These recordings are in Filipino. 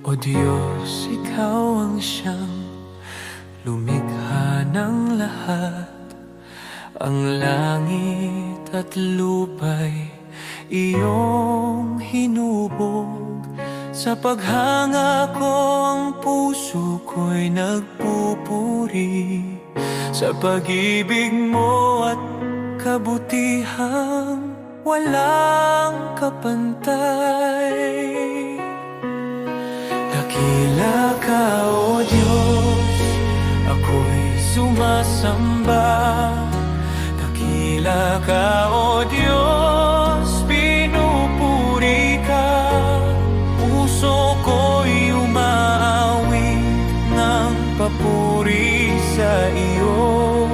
O Diyos, Ikaw ang siyang lumikha ng lahat. Ang langit at lupa'y iyong hinubog. Sa paghanga ko ang puso ko'y nagpupuri sa pag-ibig mo at kabutihang walang kapantay. Dakila ka, O Diyos, ako'y sumasamba. Dakila ka, O Diyos, pinupuri ka. Puso ko'y umaawit ng papuri sa iyo.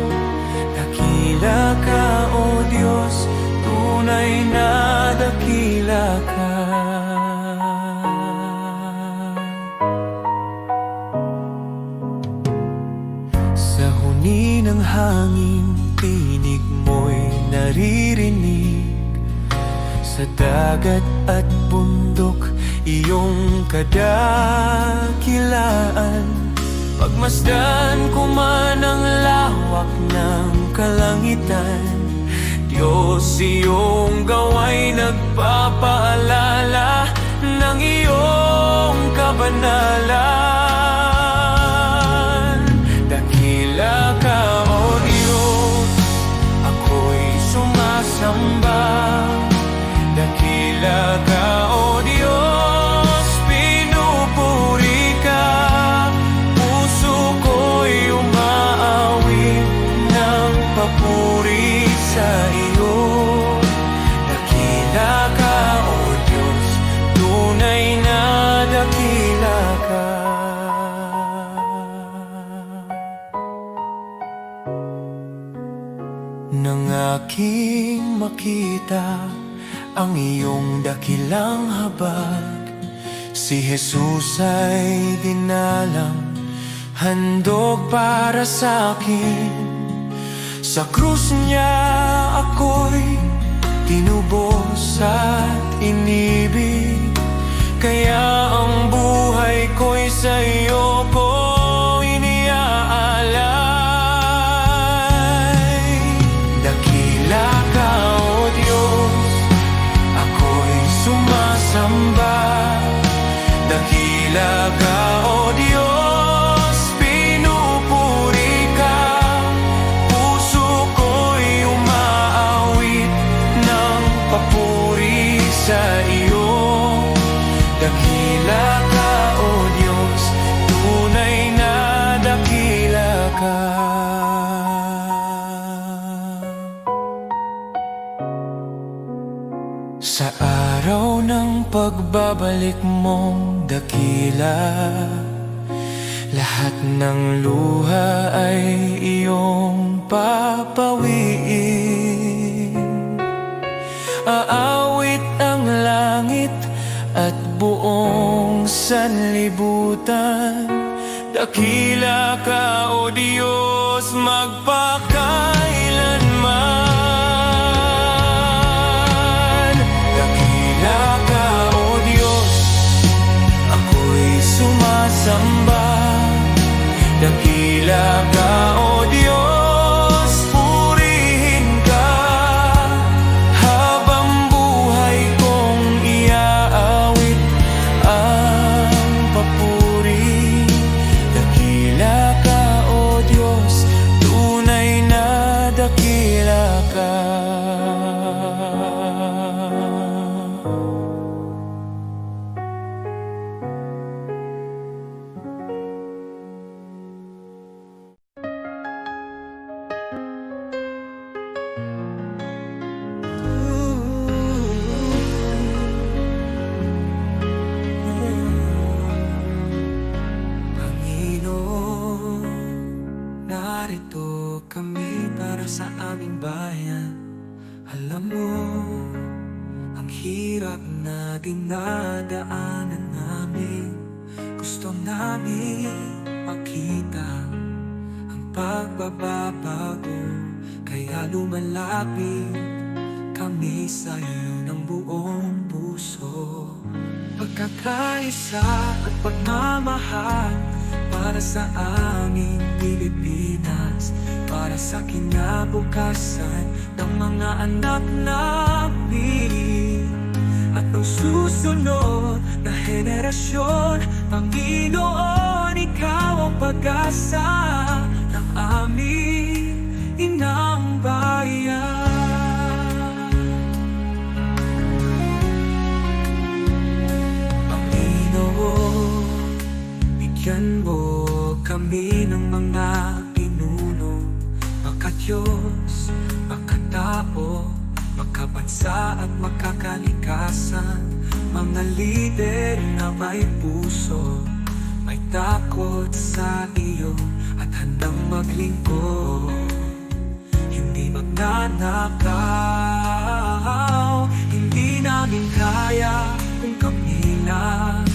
Dakila ka, O Diyos, tunay na dakila ka. Sa huni ng hangin, tinig mo'y naririnig. Sa dagat at bundok, iyong kadakilaan. Pagmasdan ko man ang lawak ng kalangitan, Diyos, iyong gawa'y nagpapaalala ng iyong kabanalan. Dakila ka, O Diyos, ako'y sumasamba. Dakila ka, O Diyos, pinupuri ka. Puso ko'y umaawit ng papuri sa iyo. Dakila ka, O Diyos, tunay na dakila ka. Nang aking makita ang iyong dakilang habag, si Jesus ay dinalang, handog para sa akin. Sa krus niya ako'y tinubos at inibig, kaya ang buhay ko'y sa iyo ko iniaalay. Dakila ka, O Diyos, ako'y sumasamba. Dakila ka, O Diyos, pinupuri ka. Puso ko'y umaawit ng papuri sa iyo. Dakila ka, O Diyos, tunay na dakila ka. Sa araw ng pagbabalik mong dakila, lahat ng luha ay iyong papawiin. Aawit ang langit at buong sanlibutan. Dakila ka, O Diyos, magpakailanman. Dakila ka, O Diyos, ako'y sumasamba. Dakila ka, O Diyos, purihin ka. Habang buhay kong iaawit ang papuri. Dakila ka, O Diyos, tunay na dakila ka. Panginoon, narito kami para sa aming bayan. Alam mo, ang hirap na dinadaanan namin. Gusto namin makita ang pagbabago, kaya lumalapit kami sa'yo ng buong puso. Pag pagkakaisa at pagmamahal para sa aming Pilipinas, para sa kinabukasan ng mga anak namin at ang susunod na henerasyon. Panginoon, Ikaw ang pag-asa ng aming inang bayan. Panginoon, bigyan mo kami ng mga pinuno, makadiyos, makatao, makabansa at makakalikasan, mga lider na may puso, may takot sa iyo at handang maglingkod, hindi magnanakaw. Hindi namin kaya kung kami lang,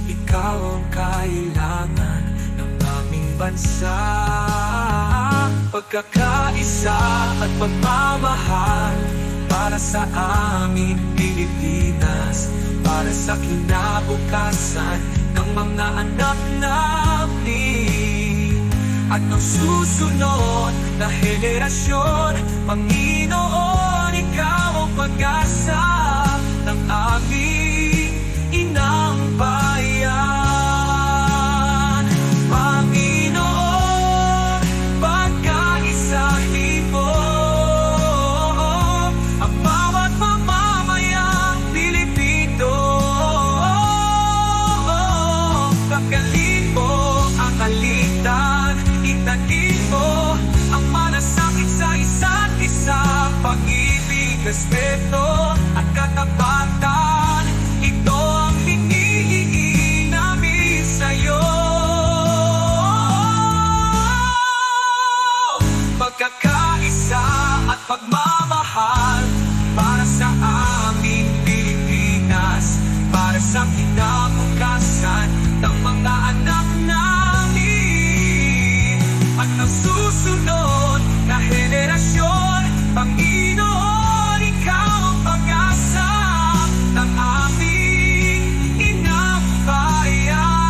ikaw ang kailangan ng aming bansa. Pagkakaisa at pagmamahal para sa aming Pilipinas, para sa kinabukasan ng mga anak namin at ng susunod na henerasyon. Panginoon, Ikaw ang pag-asa ng aming inang bayan. Panginoon, pagkaisahin mo ang bawat mamamayang Pilipino. Pagkalin mo ang alitan, itanin mo ang malasakit sa isa't isa, pag-ibig, respeto at katapatan. Ito ang hinihingi namin sa'yo. Pagkakaisa at pagmamahal para sa aming Pilipinas, para sa kinabukasan ng mga anak namin at ng susunod na henerasyon. Panginoon, Ikaw ang pag-asa ng aming inang bayan.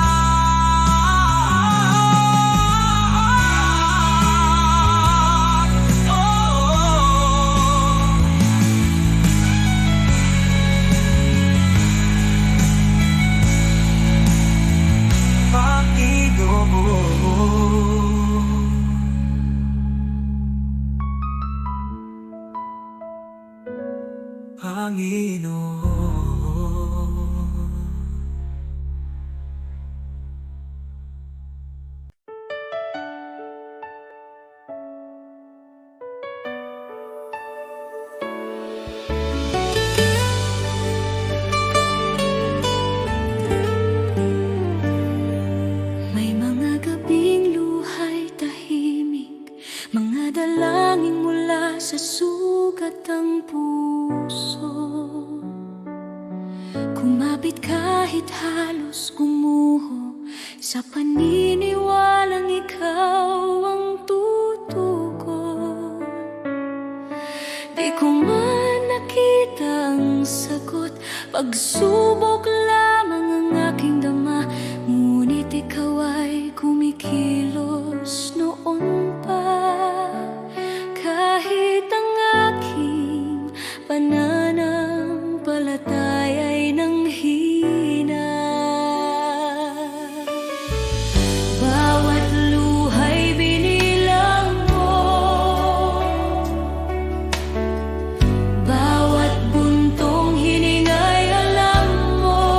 Panginoon. May mga gabing luhay tahimik, mga dalangin mula sa sugat ng puso. Kumapit kahit halos gumuho, sa paniniwalang ikaw ang tutugon. Di ko man nakita ang sagot, pagsubok lamang ang aking dama, ngunit ikaw ay kumikilos noon pa. Kahit ang aking pananampalataya ay nanghina, bawat luhay binilang mo, bawat buntong hiningay alam mo.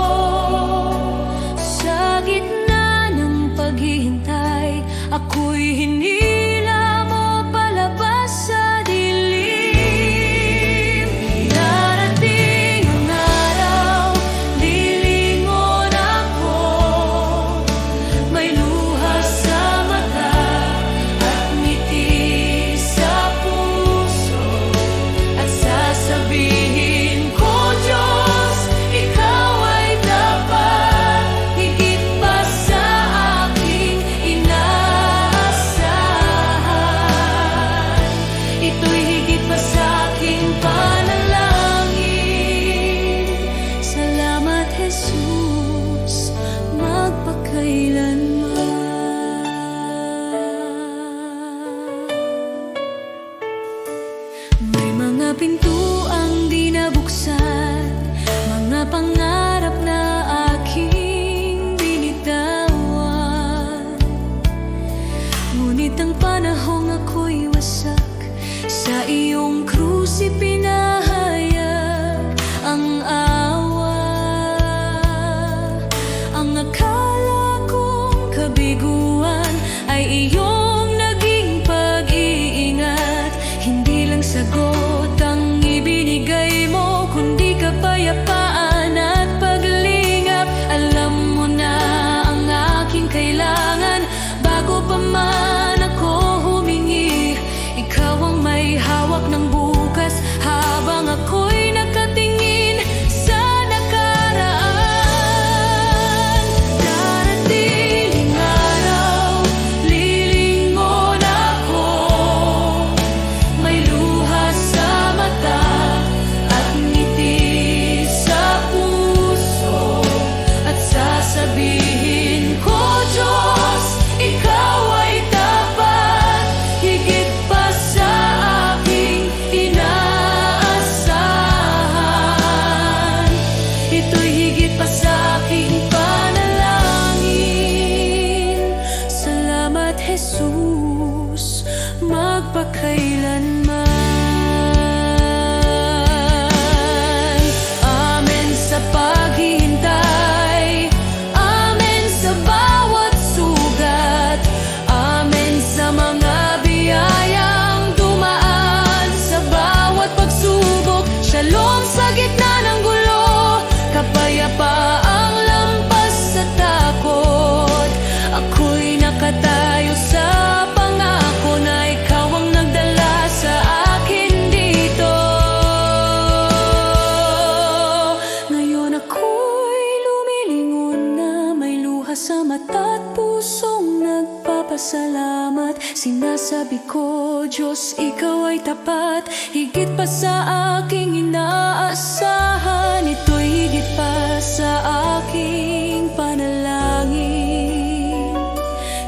luha sa mata at pusong nagpapasalamat. Sinasabi ko, Diyos, Ikaw ay tapat, higit pa sa aking inaasahan. Ito'y higit pa sa aking panalangin.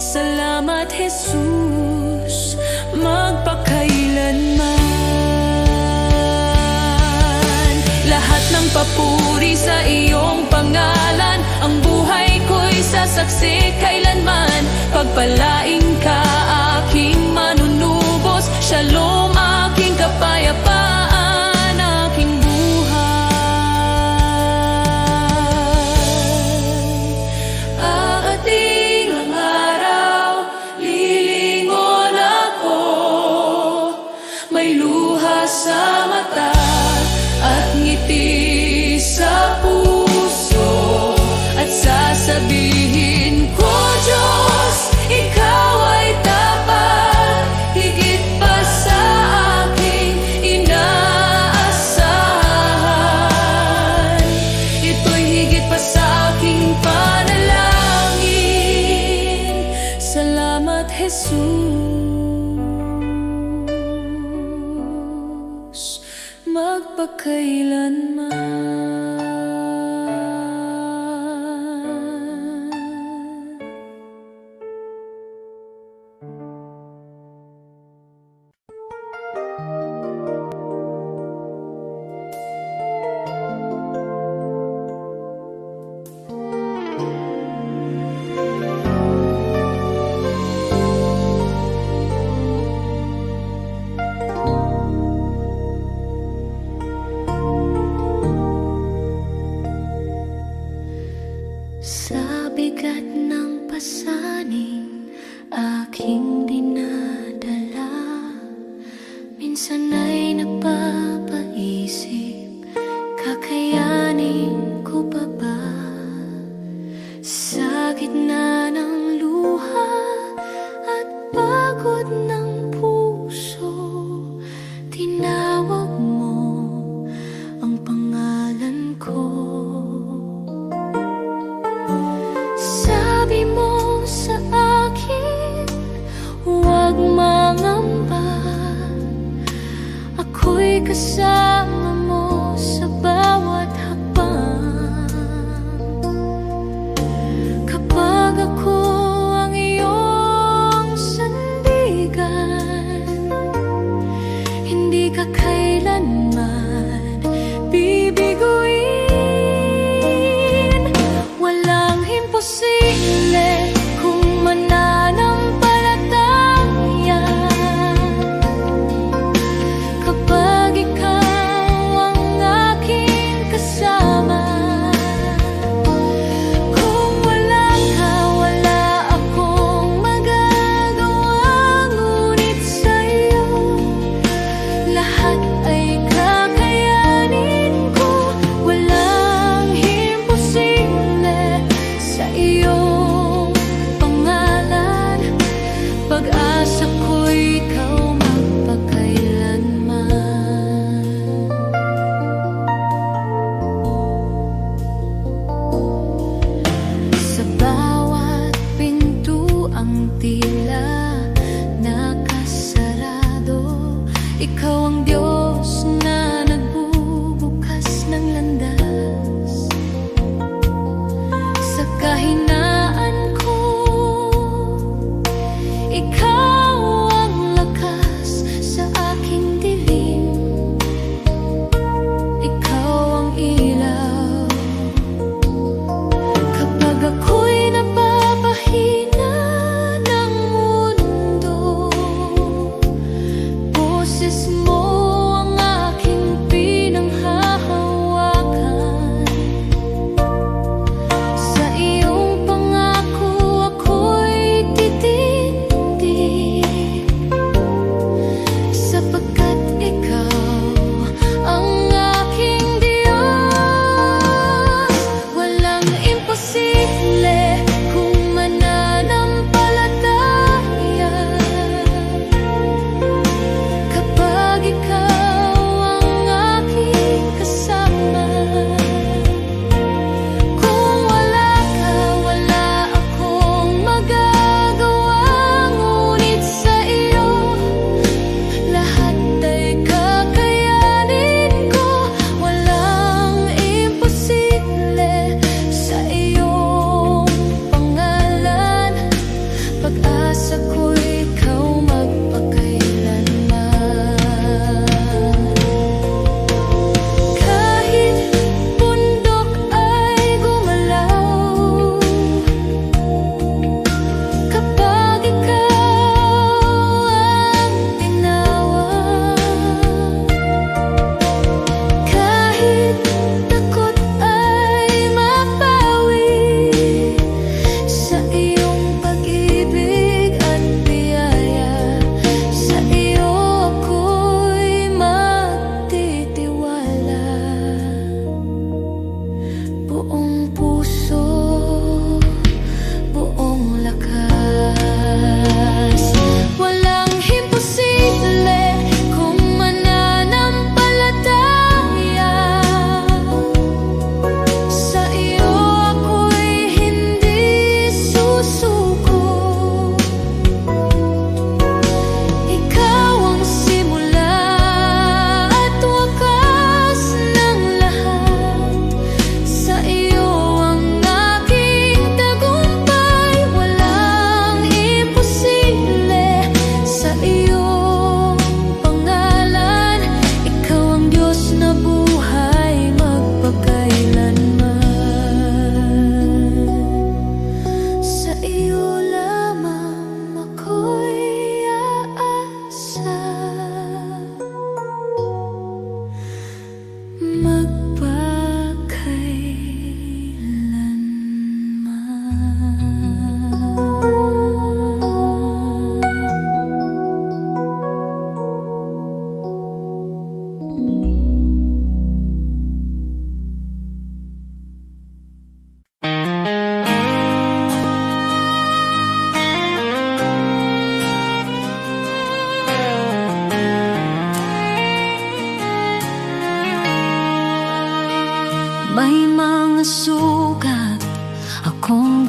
Salamat, Jesus, magpakailanman. Lahat ng papuri sa iyong pangalan, ang buhay ko'y sasaksi kailanman. Pagpalain ka, aking manunubos, shalom, aking kapayapaan, aking buhay. Aating ang araw, lilingon ako, may luha sa mata at ngiti sa puso, at sasabihin ko, Diyos, Ikaw ay tapat, higit pa sa aking inaasahan. Ito'y higit pa sa aking panalangin. Salamat, Jesus, magpakailanman. Sa bigat ng pasaning aking dinadala, minsan ay napapaisip, kakayanin ko pa ba? Sa gitna ng luha at pagod ng puso, tinawag mo ang pangalan ko. Sabi mo sa akin, huwag mangamba, ako'y kasama mo sa bawat hakbang. Kapag ako ang iyong sandigan, hindi ka kailanman bibiguin. Walang imposible kung mananampalataya. Kapag ikaw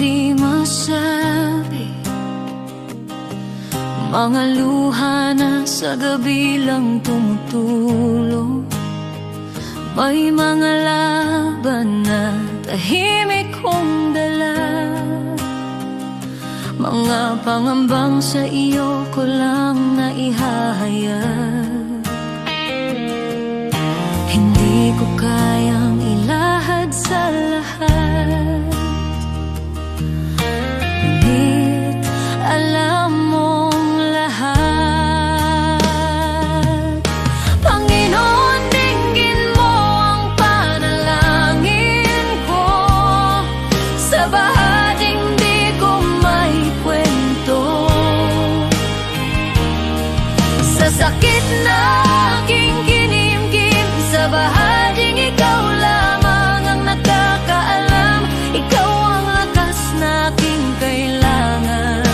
di masabi, mga luha na sa gabi lang tumutulong. May mga laban na tahimik kong dala, mga pangambang sa iyo ko lang naihahayag. Hindi ko kayang ilahad sa lahat, ngunit alam mong lahat. Panginoon, dinggin mo ang panalangin ko, sa bahaging di ko may kwento, sa sakit na aking kinimkim, sa bahaging ikaw lamang ang nakakaalam. Ikaw ang lakas na aking kailangan,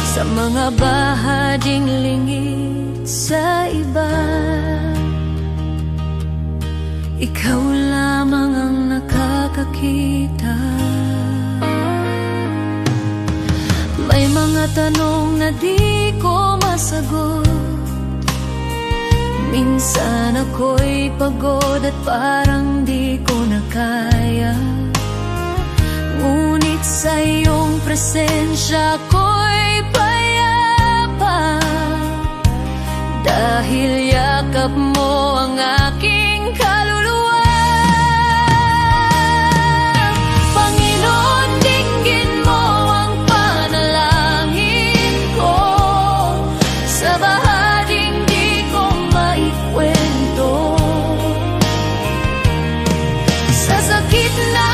sa mga bahaging lingid sa iba. Ikaw lamang ang nakakakita. May mga tanong na di ko masagot, minsan ako'y pagod at parang di ko na kaya. Ngunit sa iyong presensya ako'y payapa, dahil yakap mo ang aking kaluluwa. Panginoon, dinggin mo ang panalangin ko, sa bahaging di ko maikwento, sa sakit na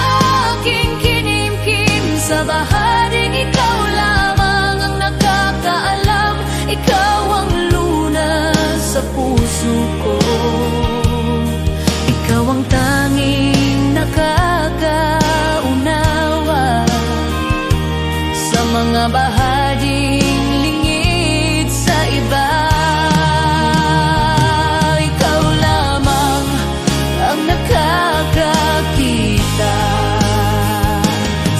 aking kinimkim, sa bahaging ikaw lamang ang nakakaalam. Ikaw ang lunas sa puso ko, ikaw ang tanging nakakaunawa, sa mga bahaging lingid sa iba. Ikaw lamang ang nakakakita,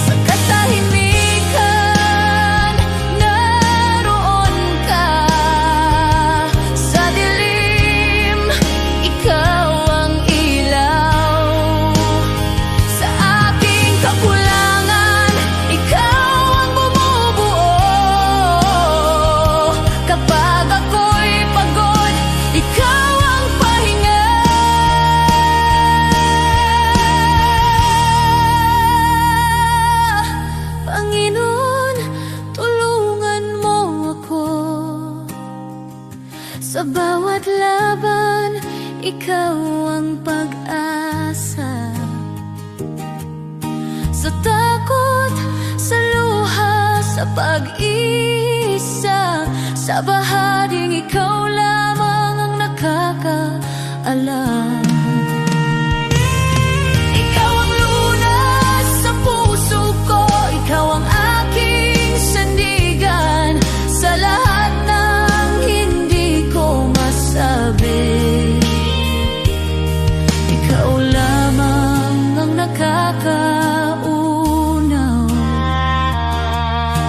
sa katahimikan naroon ka, sa dilim ikaw ang ilaw, sa aking kakulangan ikaw ang bumubuo. Kapag ako'y pagod, ikaw ang pahinga. Panginoon, tulungan mo ako, sa bawat laban ikaw ang pag-asa, sa takot, sa luha, sa pag-iisa, sa bahaging ikaw lamang ang nakakaalam. Ikaw ang lunas sa puso ko, ikaw ang aking sandigan, sa lahat ng hindi ko masabi. Ikaw lamang ang nakakaunaw,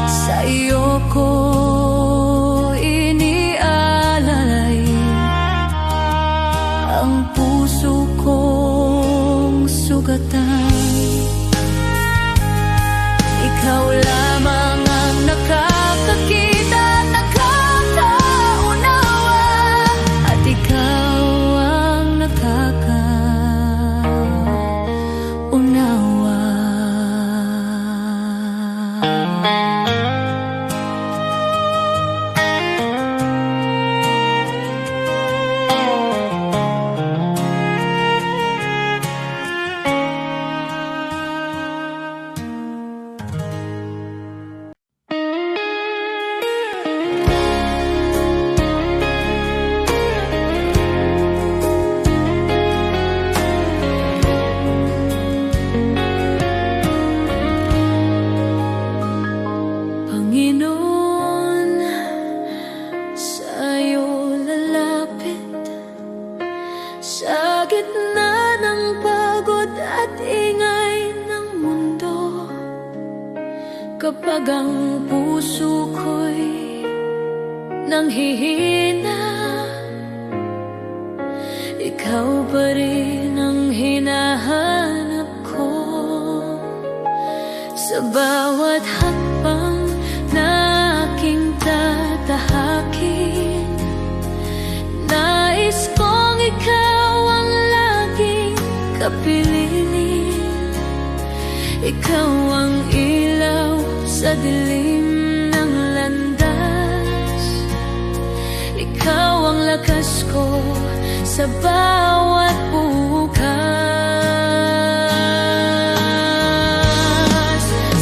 sa iyo ko inialay ang puso kong sugatan. Ikaw lamang ang nakakakita, nakakaunawa, at ikaw ang nakakaunawa. Kapag ang puso ko'y nanghihina, ikaw pa rin ang hinahanap ko. Sa bawat hakbang na aking tatahakin, nais kong ikaw ang laging kapiling. Ikaw ang ilaw sa dilim ng landas, ikaw ang lakas ko sa bawat bukas.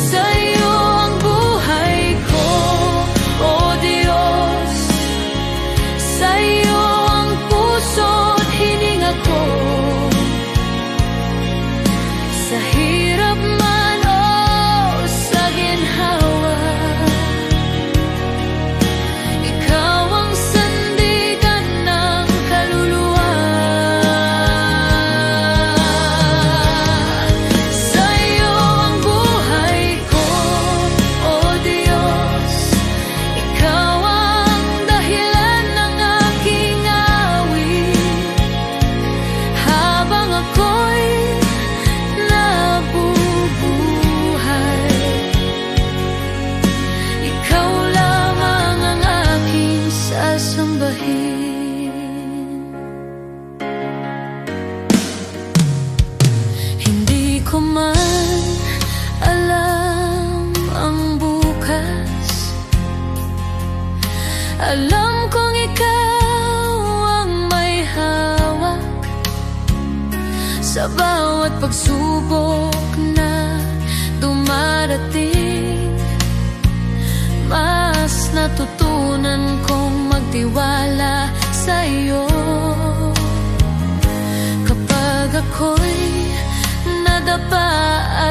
Sa'yo ang buhay ko, O Diyos. Sa'yo ang puso't hininga ko. Sa hirap man o sa ginhawa, ikaw ang sandigan ng kaluluwa. Sa'yo ang buhay ko, O Diyos. Ikaw ang dahilan ng aking awit. Habang ako'y nabubuhay, ikaw lamang ang aking sasambahin. Hindi ko man alam ang bukas, alam kong ikaw ang may hawak sa bawat pagsubok na dumarating. Mas natutunan kong magtiwala sa iyo. Kapag ako'y nadapa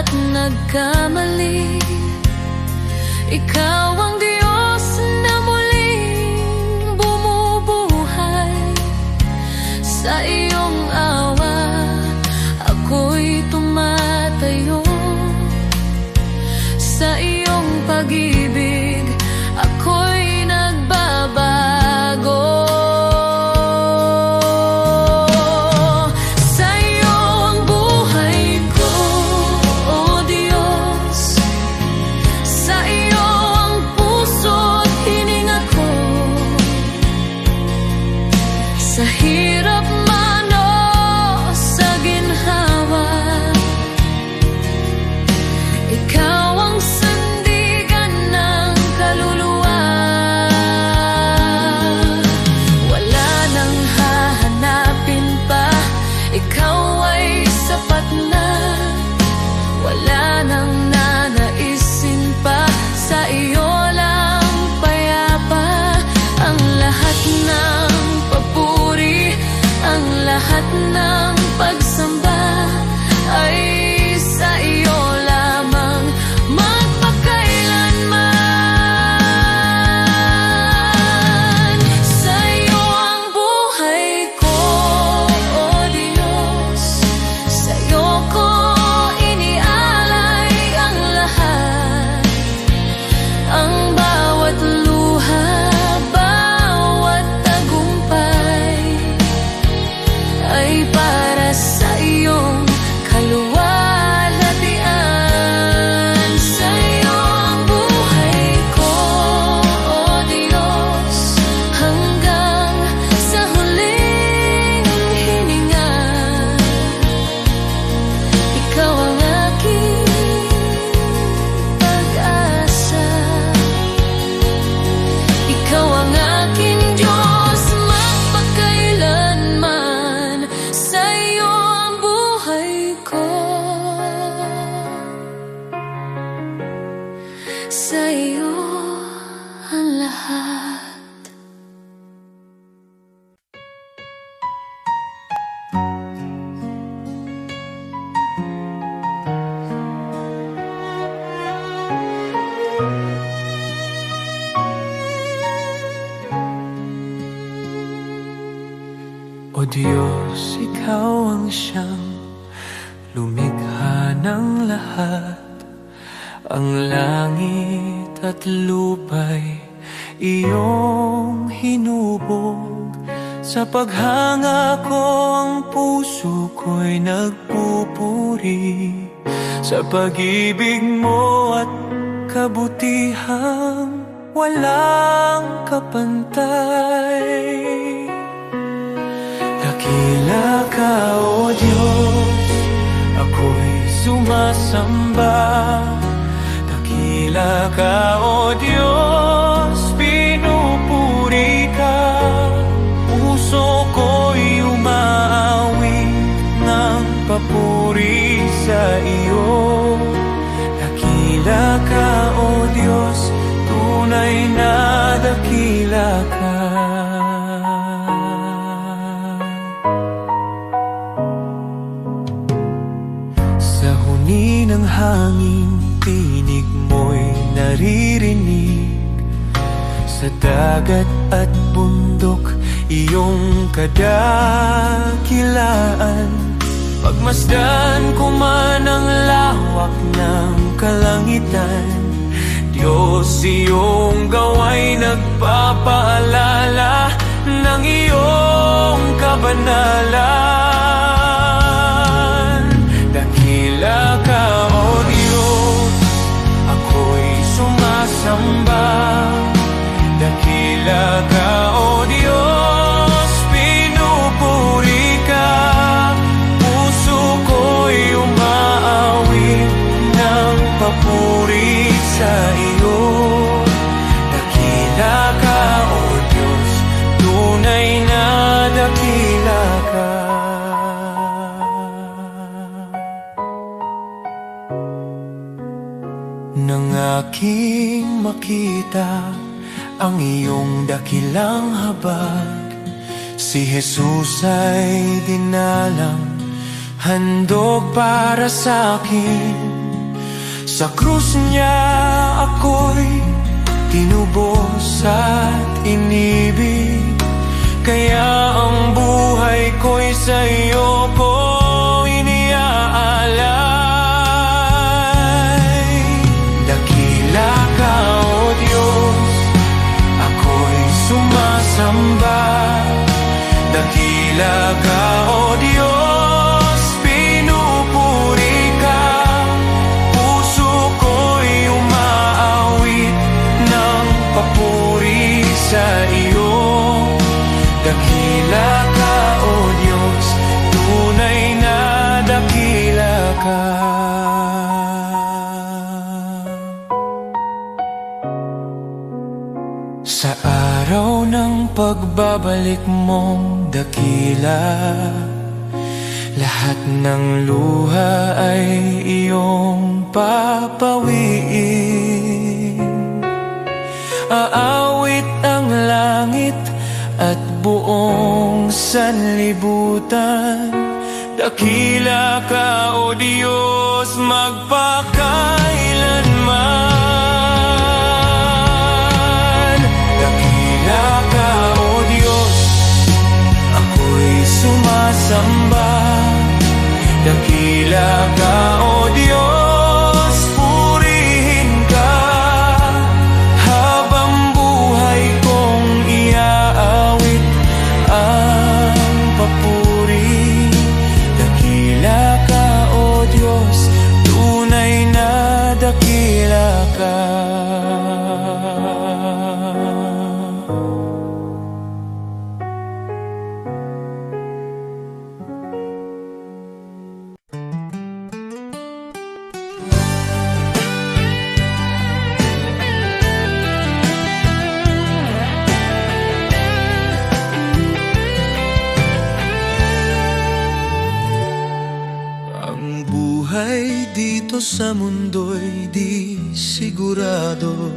at nagkamali, ikaw ang Diyos na muling bumubuhay. Sa iyong awa ako'y tumatayo, sa iyong pag-ibig ako'y nagbabago. Sa'yo ang buhay ko, O Diyos. Sa iyo ang puso't hininga ko. Sa hirap man o sa ginhawa, ikaw ang sandigan ng kaluluwa. Wala nang hahanapin pa, ikaw ay sapat na. Wala nang nanaisin pa, sa iyo lang payapa. Ang lahat ng papuri, ang lahat ng pagsamba ay sa iyo lamang magpakailanman. Sa'yo ang buhay ko, O Diyos. Sa'yo ko inialay ang lahat. Ang bawat luha, bawat tagumpay ay para sa iyong kaluwalhatian. Sa'yo ang buhay ko, O Diyos. Hanggang sa huling hininga, ikaw ang aking pag-asa. Ikaw ang aking Diyos magpakailanman. Sa'yo ang buhay ko. Sa'yo ang lahat. O Diyos, ikaw ang siyang lumikha ng lahat. Ang langit at lupa'y iyong hinubog. Sa paghanga ko ang puso ko'y nagpupuri sa pag-ibig mo at kabutihang walang kapantay. Dakila ka, O Diyos, ako'y sumasamba. Dakila ka, O Diyos, pinupuri ka. Puso ko'y umaawit ng papuri sa iyo. Dakila ka, O Diyos, tunay na dakila ka. Sa huni ng hangin, tinig mo'y naririnig. Sa dagat at bundok, iyong kadakilaan. Pagmasdan ko man ang lawak ng kalangitan, Diyos, iyong gawa'y nagpapaalala ng iyong kabanalan. Dakila ka, O Diyos, ako'y sumasamba. Dakila ka, O Diyos, pinupuri ka. Puso ko'y umaawit ng papuri sa iyo. Dakila ka, O Diyos, tunay na dakila ka. Nang aking makita ang iyong dakilang habag, si Jesus ay dinalang, handog para sa akin. Sa krus niya ako'y tinubos at inibig, kaya ang buhay ko'y sa iyo ko iniaalay. Dakila ka, O Diyos, ako'y sumasamba. Dakila ka, O Diyos, pinupuri ka. Puso ko'y umaawit ng papuri sa iyo. Dakila ka, O Diyos, tunay na dakila ka. Sa araw ng pagbabalik mong dakila, lahat ng luha ay iyong papawiin. Aawit ang langit at buong sanlibutan. Dakila ka, O Diyos, magpakailanman. Dakila ka, O Diyos, ako'y sumasamba. Dakila ka, O Diyos, purihin ka. Habang buhay kong iaawit ang papuri. Dakila ka, O Diyos, tunay na dakila ka. Ang buhay dito sa mundo'y di sigurado.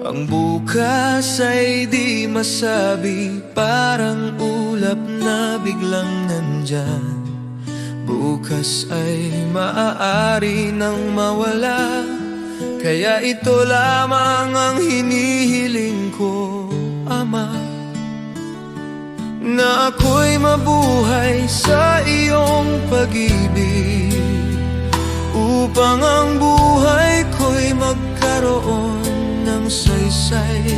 Ang bukas ay di masabi, parang ulap na biglang nandyan. Bukas ay maaari nang mawala, kaya ito lamang ang hinihiling ko, Ama, na ako'y mabuhay sa iyong pag-ibig. upang ang buhay ko'y magkaroon ng saysay.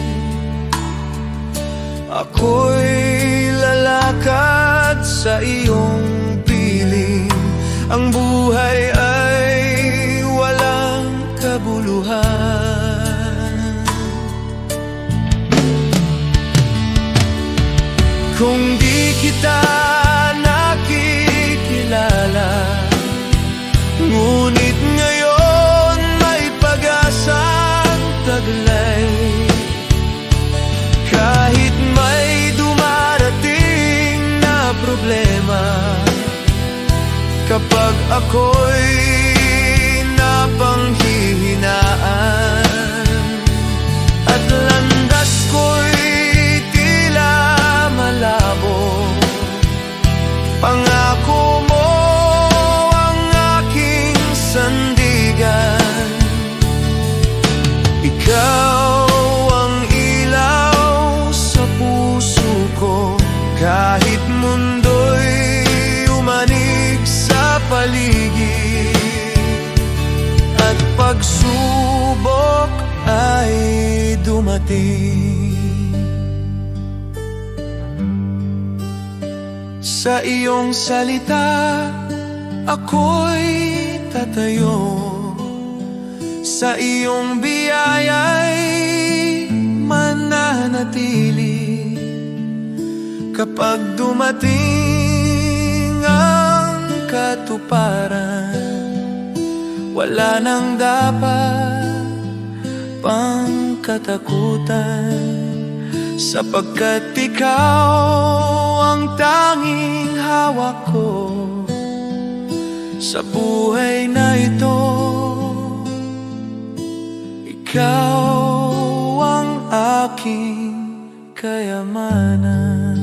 Ako'y lalakad sa iyong piling. Ang buhay ay walang kabuluhan. Kung di kita nakikilala, ngunit ngayon may pag-asang taglay. Kahit may dumarating na problema, kapag ako'y napanghihinaan at landas ko'y tila malabo, pangako mo ang aking sandigan. Ikaw ang ilaw sa puso ko, kahit mundo'y umanig sa paligid at pagsubok ay dumating. Sa iyong salita ako'y tatayo, sa iyong biyaya'y mananatili. Kapag dumating ang katuparan, wala nang dapat pang katakutan, sapagkat ikaw ang tanging hawak ko sa buhay na ito. Ikaw ang aking kayamanan.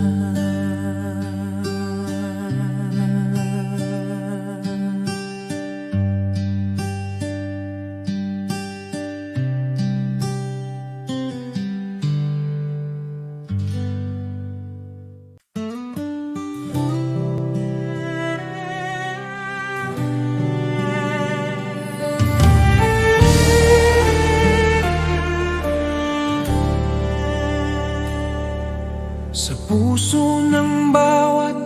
Sa puso ng bawat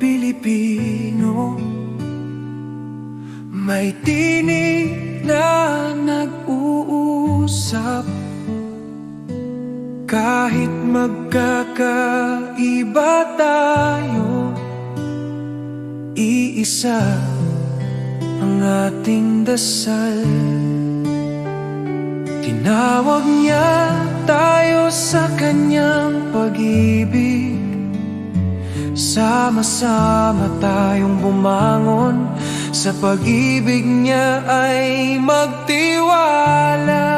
Pilipino, may tinig na nag-uusap. Kahit magkakaiba tayo, iisa ang ating dasal. Tinawag niya tayo sa kanyang pag-ibig. Sama-sama tayong bumangon, sa pag-ibig niya ay magtiwala.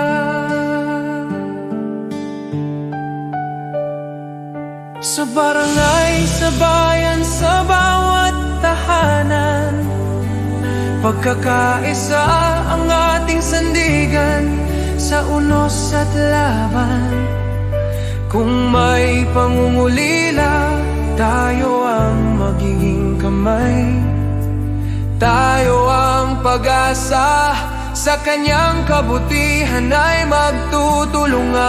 Sa barangay, sa bayan, sa bawat tahanan, pagkakaisa ang ating sandigan. Sa unos at laban, kung may pangungulila, tayo ang magiging kamay. Tayo ang pag-asa, sa kanyang kabutihan ay magtutulungan.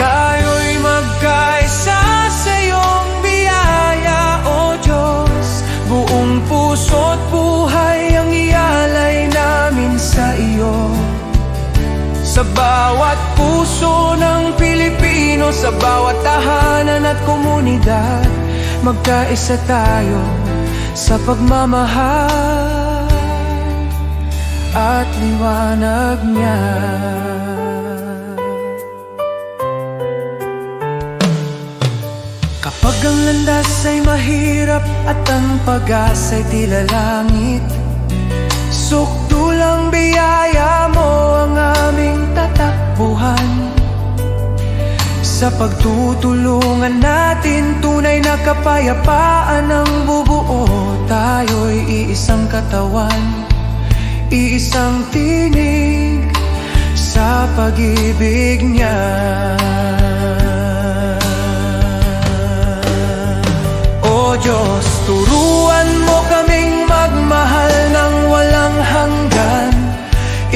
Tayo'y magkaisa sa iyong biyaya, O Diyos. Buong puso't buhay ang ialay namin sa iyo. Sa bawat puso ng Pilipino, sa bawat tahanan at komunidad, magkaisa tayo sa pagmamahal at liwanag niya. Kapag ang landas ay mahirap at ang pag-asa'y tila langit, sukdulang biyaya mo ang aming tatakbuhan. Sa pagtutulungan natin, tunay na kapayapaan ang bubuo. Tayo'y iisang katawan, iisang tinig sa pag-ibig niya. O Diyos, turuan mo kaming magmahal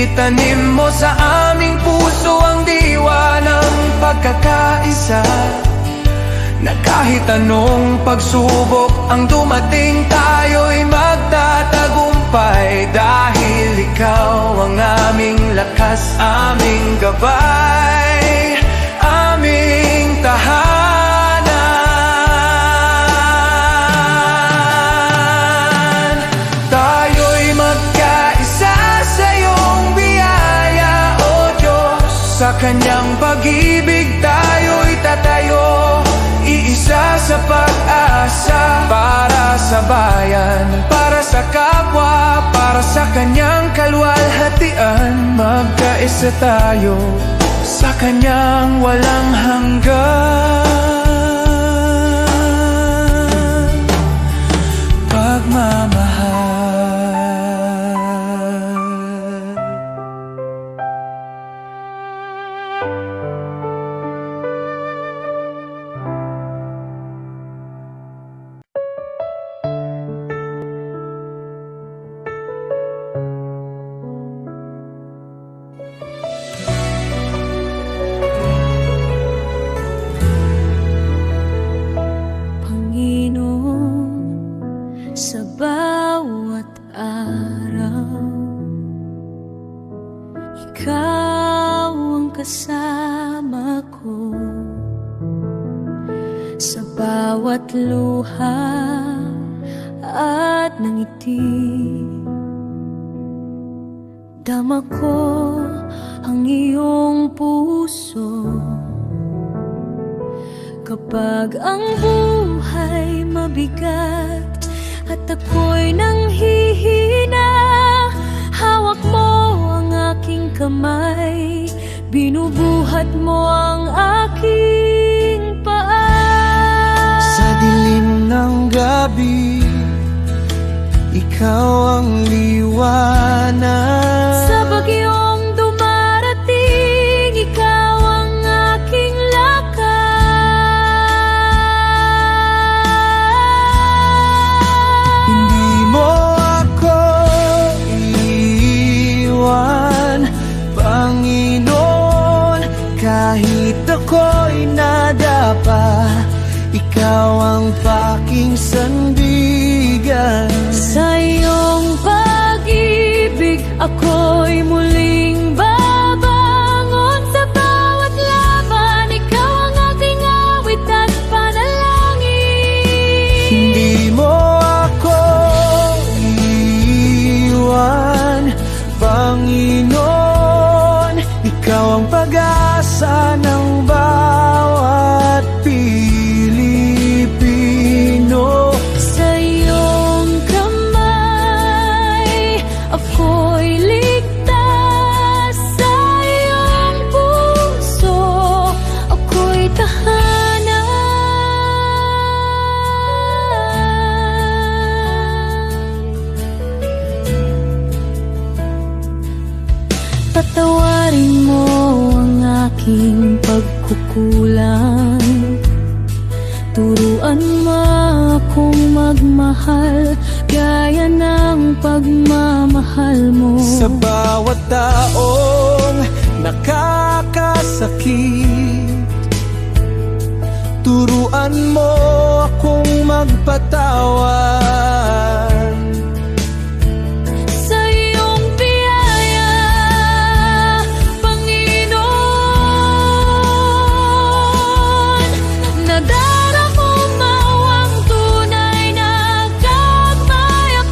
Itanim mo sa aming puso ang diwa ng pagkakaisa, na kahit anong pagsubok ang dumating, tayo'y magtatagumpay. Dahil ikaw ang aming lakas, aming gabay, aming tahanan. Tayo'y magkaisa sa iyong biyaya, O Diyos. Sa kanyang pag-ibig tayo'y tatayo, iisa sa pag-asa. Para sa bayan, para sa kapwa, para sa kanyang kalwalhatian. Magkaisa tayo sa kanyang walang hanggan pagmamahal. Sa bawat araw, ikaw ang kasama ko. Sa bawat luha at ngiti, dama ko ang iyong puso. Kapag ang buhay mabigat at ako'y nanghihina, hawak mo ang aking kamay, binubuhat mo ang aking paa. Sa dilim ng gabi, ikaw ang liwanag. Sa bagyong dumarating, ikaw ang aking lakas. Kahit ako'y nadapa, ikaw ang paking sandigan. Sa iyong pag-ibig, ako'y muling babangon. Sa bawat laban, ikaw ang aking awit at panalangin. Hindi mo ako iiwan, Panginoon. Ikaw ang pag-asa ng bawat Pilipino. Sa iyong kamay, ako'y ligtas. Sa iyong puso, ako'y tahanan. Patawarin mo ang aking pagkukulang. Turuan mo akong magmahal gaya ng pagmamahal mo. Sa bawat taong nakakasakit, turuan mo akong magpatawad. Sa iyong biyaya, Panginoon, nadarama mo ang tunay na kapayapaan.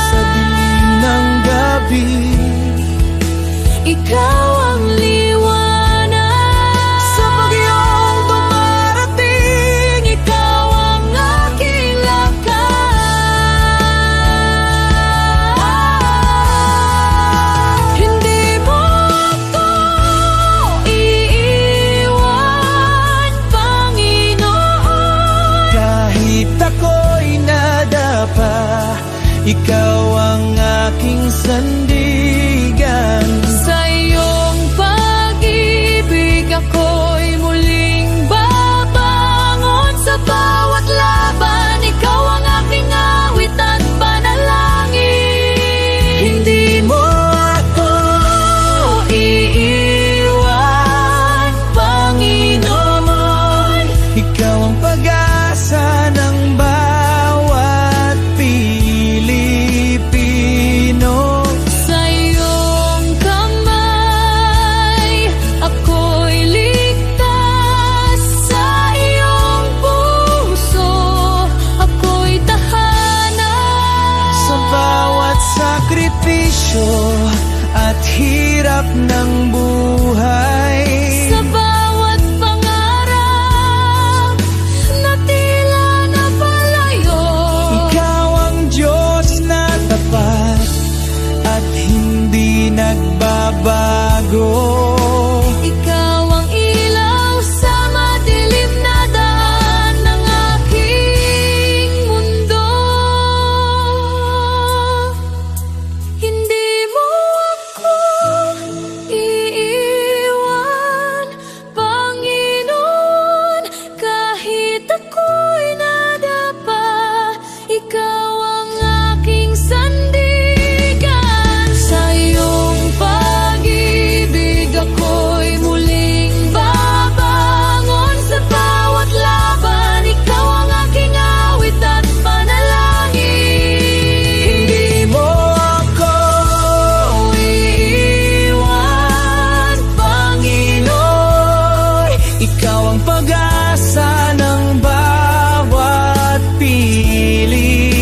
Sa dilim ng gabi, ikaw ang liwanag. sa bagyong dumarating, Ikaw ang aking lakas. Hindi mo ako iiwan, Panginoon. kahit ako'y nadapa, ikaw ang aking sandigan. Sa iyong pag-ibig, ako'y muling babangon. Sa bawat laban, ikaw ang aking awit at panalangin. sakripisyo at hirap ng buhay. Sa bawat pangarap na tila napalayo, Ikaw ang Diyos na tapat at hindi nagbabago. ikaw ang ilaw sa madilim na daan ng aking mundo. Hindi mo ako iiwan, Panginoon, kahit ako'y nadapa. Ikaw ang aking sandigan. Sa iyong pag-ibig ako'y muling babangon. Sa bawat laban, ikaw ang aking awit at panalangin. Hindi mo ako Iiwan, Panginoon, ikaw ang pag-asa ng bawat Pilipino.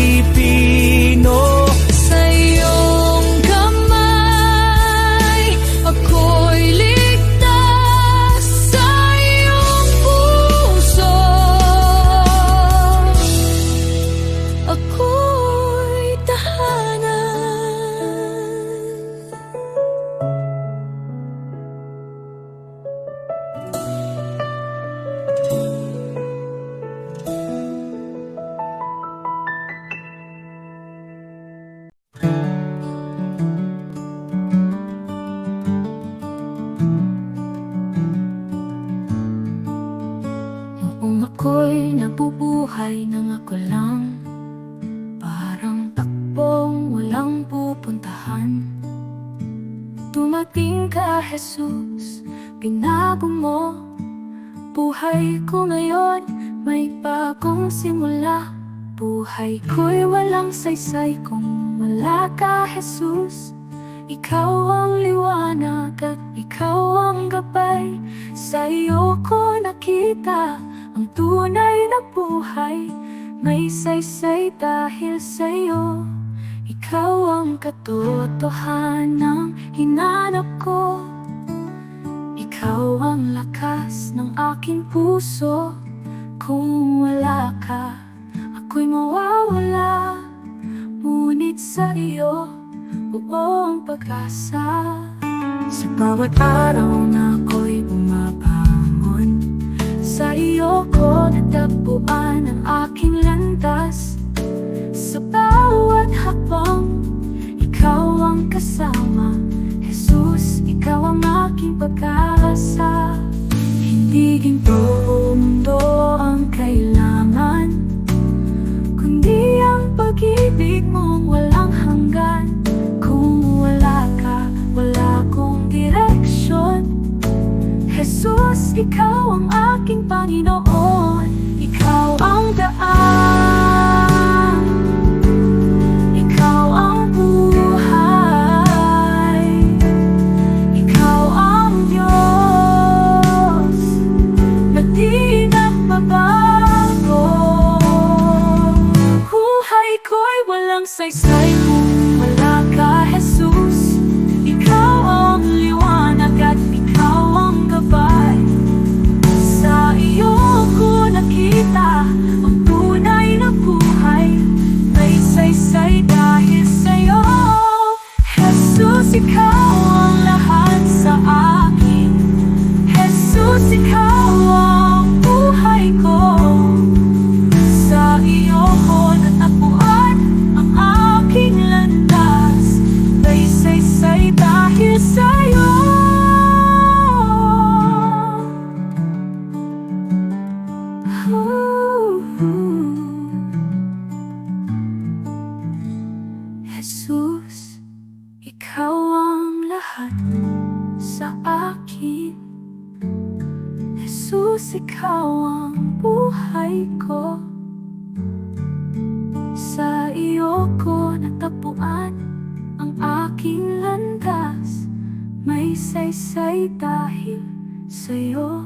sa iyong kamay ako'y ligtas, sa iyong puso ako'y tahanan. Noong ako'y nabubuhay nang ako lang, parang takbong walang pupuntahan. Dumating ka, Jesus, binago mo buhay ko ngayon, may bagong simula. Buhay ko'y walang saysay kung wala ka, Jesus. Ikaw ang liwanag at ikaw ang gabay. Sa iyo ko nakita ang tunay na buhay. May saysay dahil sa iyo. Ikaw ang katotohanang hinanap ko. Ikaw ang lakas ng aking puso. Kung wala ka, ako'y mawawala. Ngunit sa iyo, buong pag-asa. Sa bawat araw na ako'y bumabangon, sa iyo ko natagpuan ang aking landas. Sa bawat hakbang, ikaw ang kasama. Jesus, ikaw ang aking pag-asa. Hindi ginto o mundo ang kailangan, kundi ang pag-ibig mong walang hanggan. Kung wala ka, wala akong direksyon. Jesus, ikaw ang aking Panginoon. Ikaw ang daan, ikaw ang buhay, ikaw ang Diyos na di nagbabago. Buhay ko'y walang saysay kung wala ka, Jesus. Ikaw ang liwanag at ikaw ang gabay. Sa iyo ko nakita ang tunay na buhay. May saysay dahil sa'yo, Jesus. Ikaw ang lahat sa akin. Jesus, ikaw ang buhay ko. Sa iyo ko natagpuan ang aking landas. May saysay dahil sa'yo. Jesus, ikaw ang lahat sa akin. Jesus, ikaw ang buhay ko. Sa iyo ko natagpuan ang aking landas. May saysay dahil sa'yo.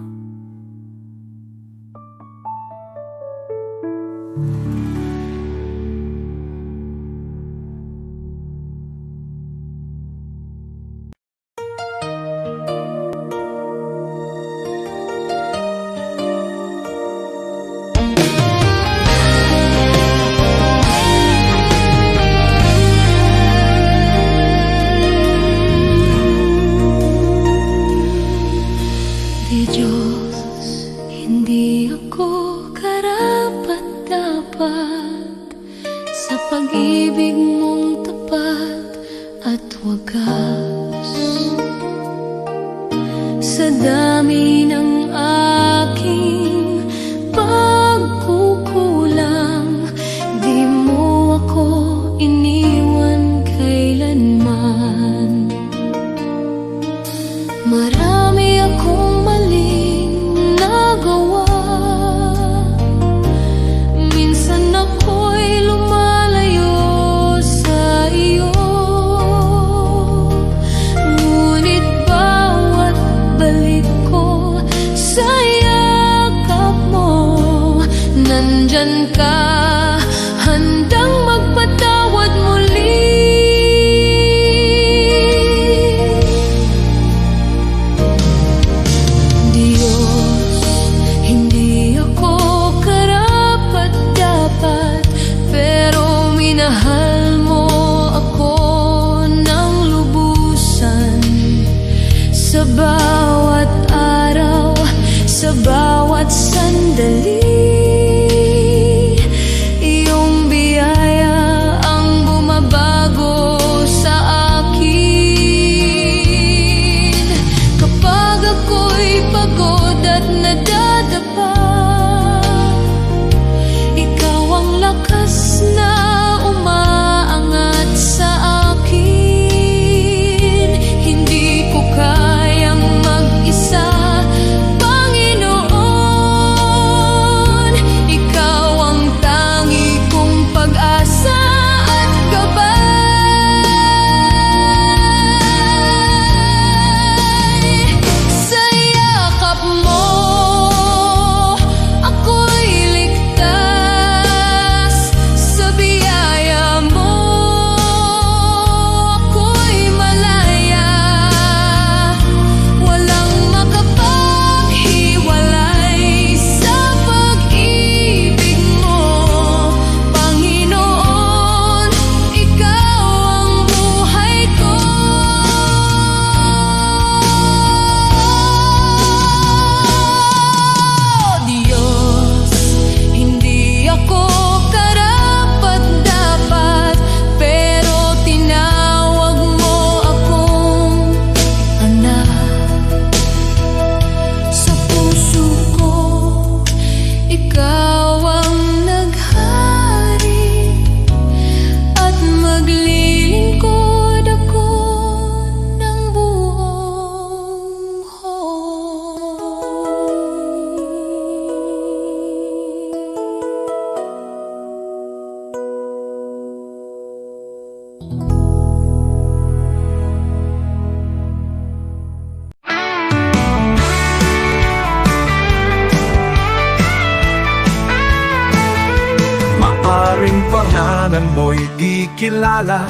Maaring pangalan mo'y di kilala,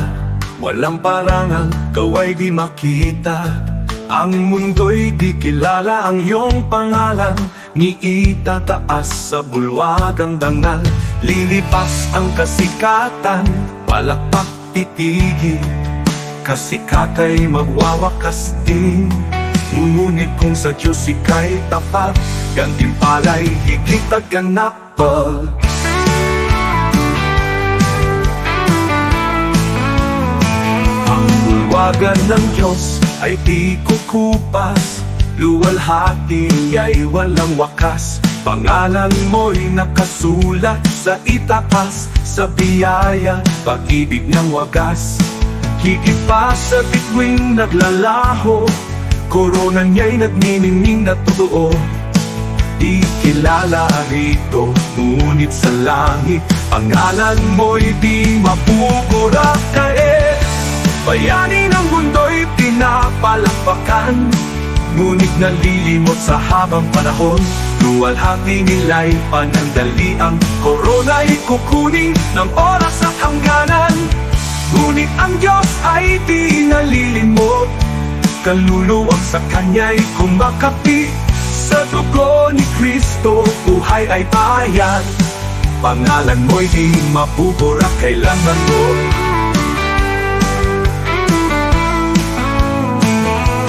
walang parangal, kaway di makita. Ang mundo'y di kilala ang iyong pangalan, ni itataas sa bulwagang dangal. Lilipas ang kasikatan, palakpak titigil, kasikatay magwawakas din. Ngunit kung sa Diyos ika'y tapat, gantimpala'y higit at ganapal. Ang bulwagan ng Diyos ay di kukupas, luwalhati ay walang wakas. Pangalan mo'y nakasulat sa itaas, sa biyaya, pag-ibig ng wagas. Higit pa sa bituing naglalaho, korona niya'y nagniningning na totoo. Di kilala rito, ngunit sa langit, pangalan mo'y di mapupura. Kahit bayani ng mundo'y pinapalakpakan, ngunit nalilimot sa habang panahon. Luwalhati nila'y panandali, ang korona'y kukunin ng oras at hangganan. Ngunit ang Diyos ay di nalilimot, kaluluwang sa Kanya'y kumakapi. Sa dugo ni Kristo, buhay ay bayan. Pangalan mo'y di mapupura kailanman mo.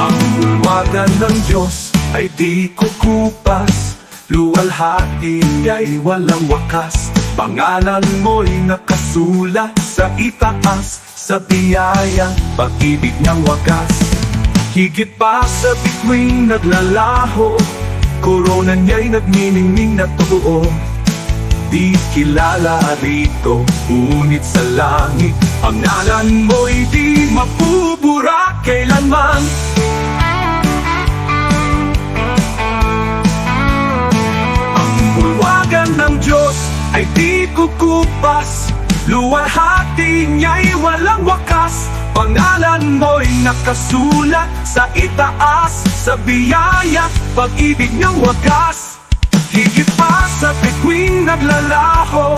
Ang bulwagan ng Diyos ay di kukupas, luwalhati ay walang wakas. Pangalan mo'y nakasulat sa itaas, sa biyaya, pag-ibig ng wagas. Higit pa sa bituing naglalaho, korona niya'y nagniningning na totoo. Di kilala rito, ngunit sa langit, pangalan mo'y di mapupura kailanman. Ang bulwagan ng Diyos ay di kukupas, luwalhati niya'y walang wakas. Pangalan mo'y nakasulat sa itaas, sa biyaya, pag-ibig ng wagas. Higit pa sa bituing naglalaho,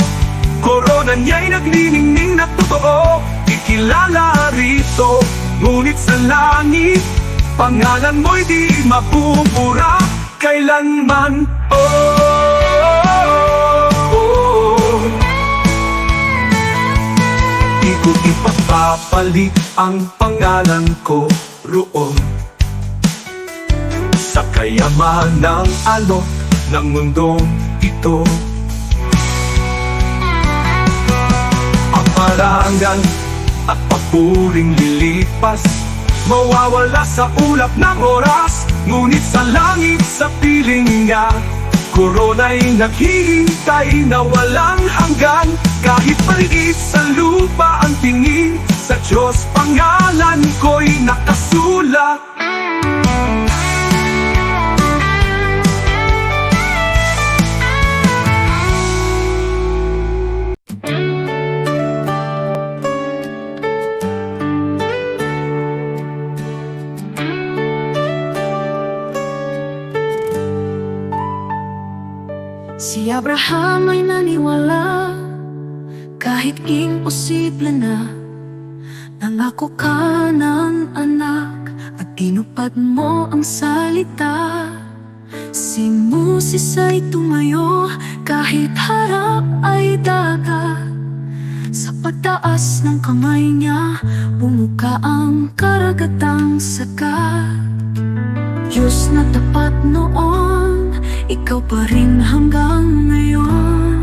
korona niya'y nagniningning na totoo. Ikilala rito, ngunit sa langit, pangalan mo'y di mapupura kailanman. Di ko ipapapalit ang pangalan ko roon sa kayamanang alok ng mundong ito. Ang parangal at papuring lilipas, mawawala sa ulap ng oras. Ngunit sa langit, sa piling niya, korona'y naghihintay na walang hanggan. Kahit maliit sa lupa ang tingin, sa Diyos pangalan ko'y nakasulat. Si Abraham ay naniwala, kahit imposible na. Nangako ka ng anak at tinupad mo ang salita. Si Moses ay tumayo kahit harap ay dagat. Sa pagtaas ng kamay niya, bumuka ang karagatang sagat. Diyos na tapat noon, ikaw pa rin hanggang ngayon.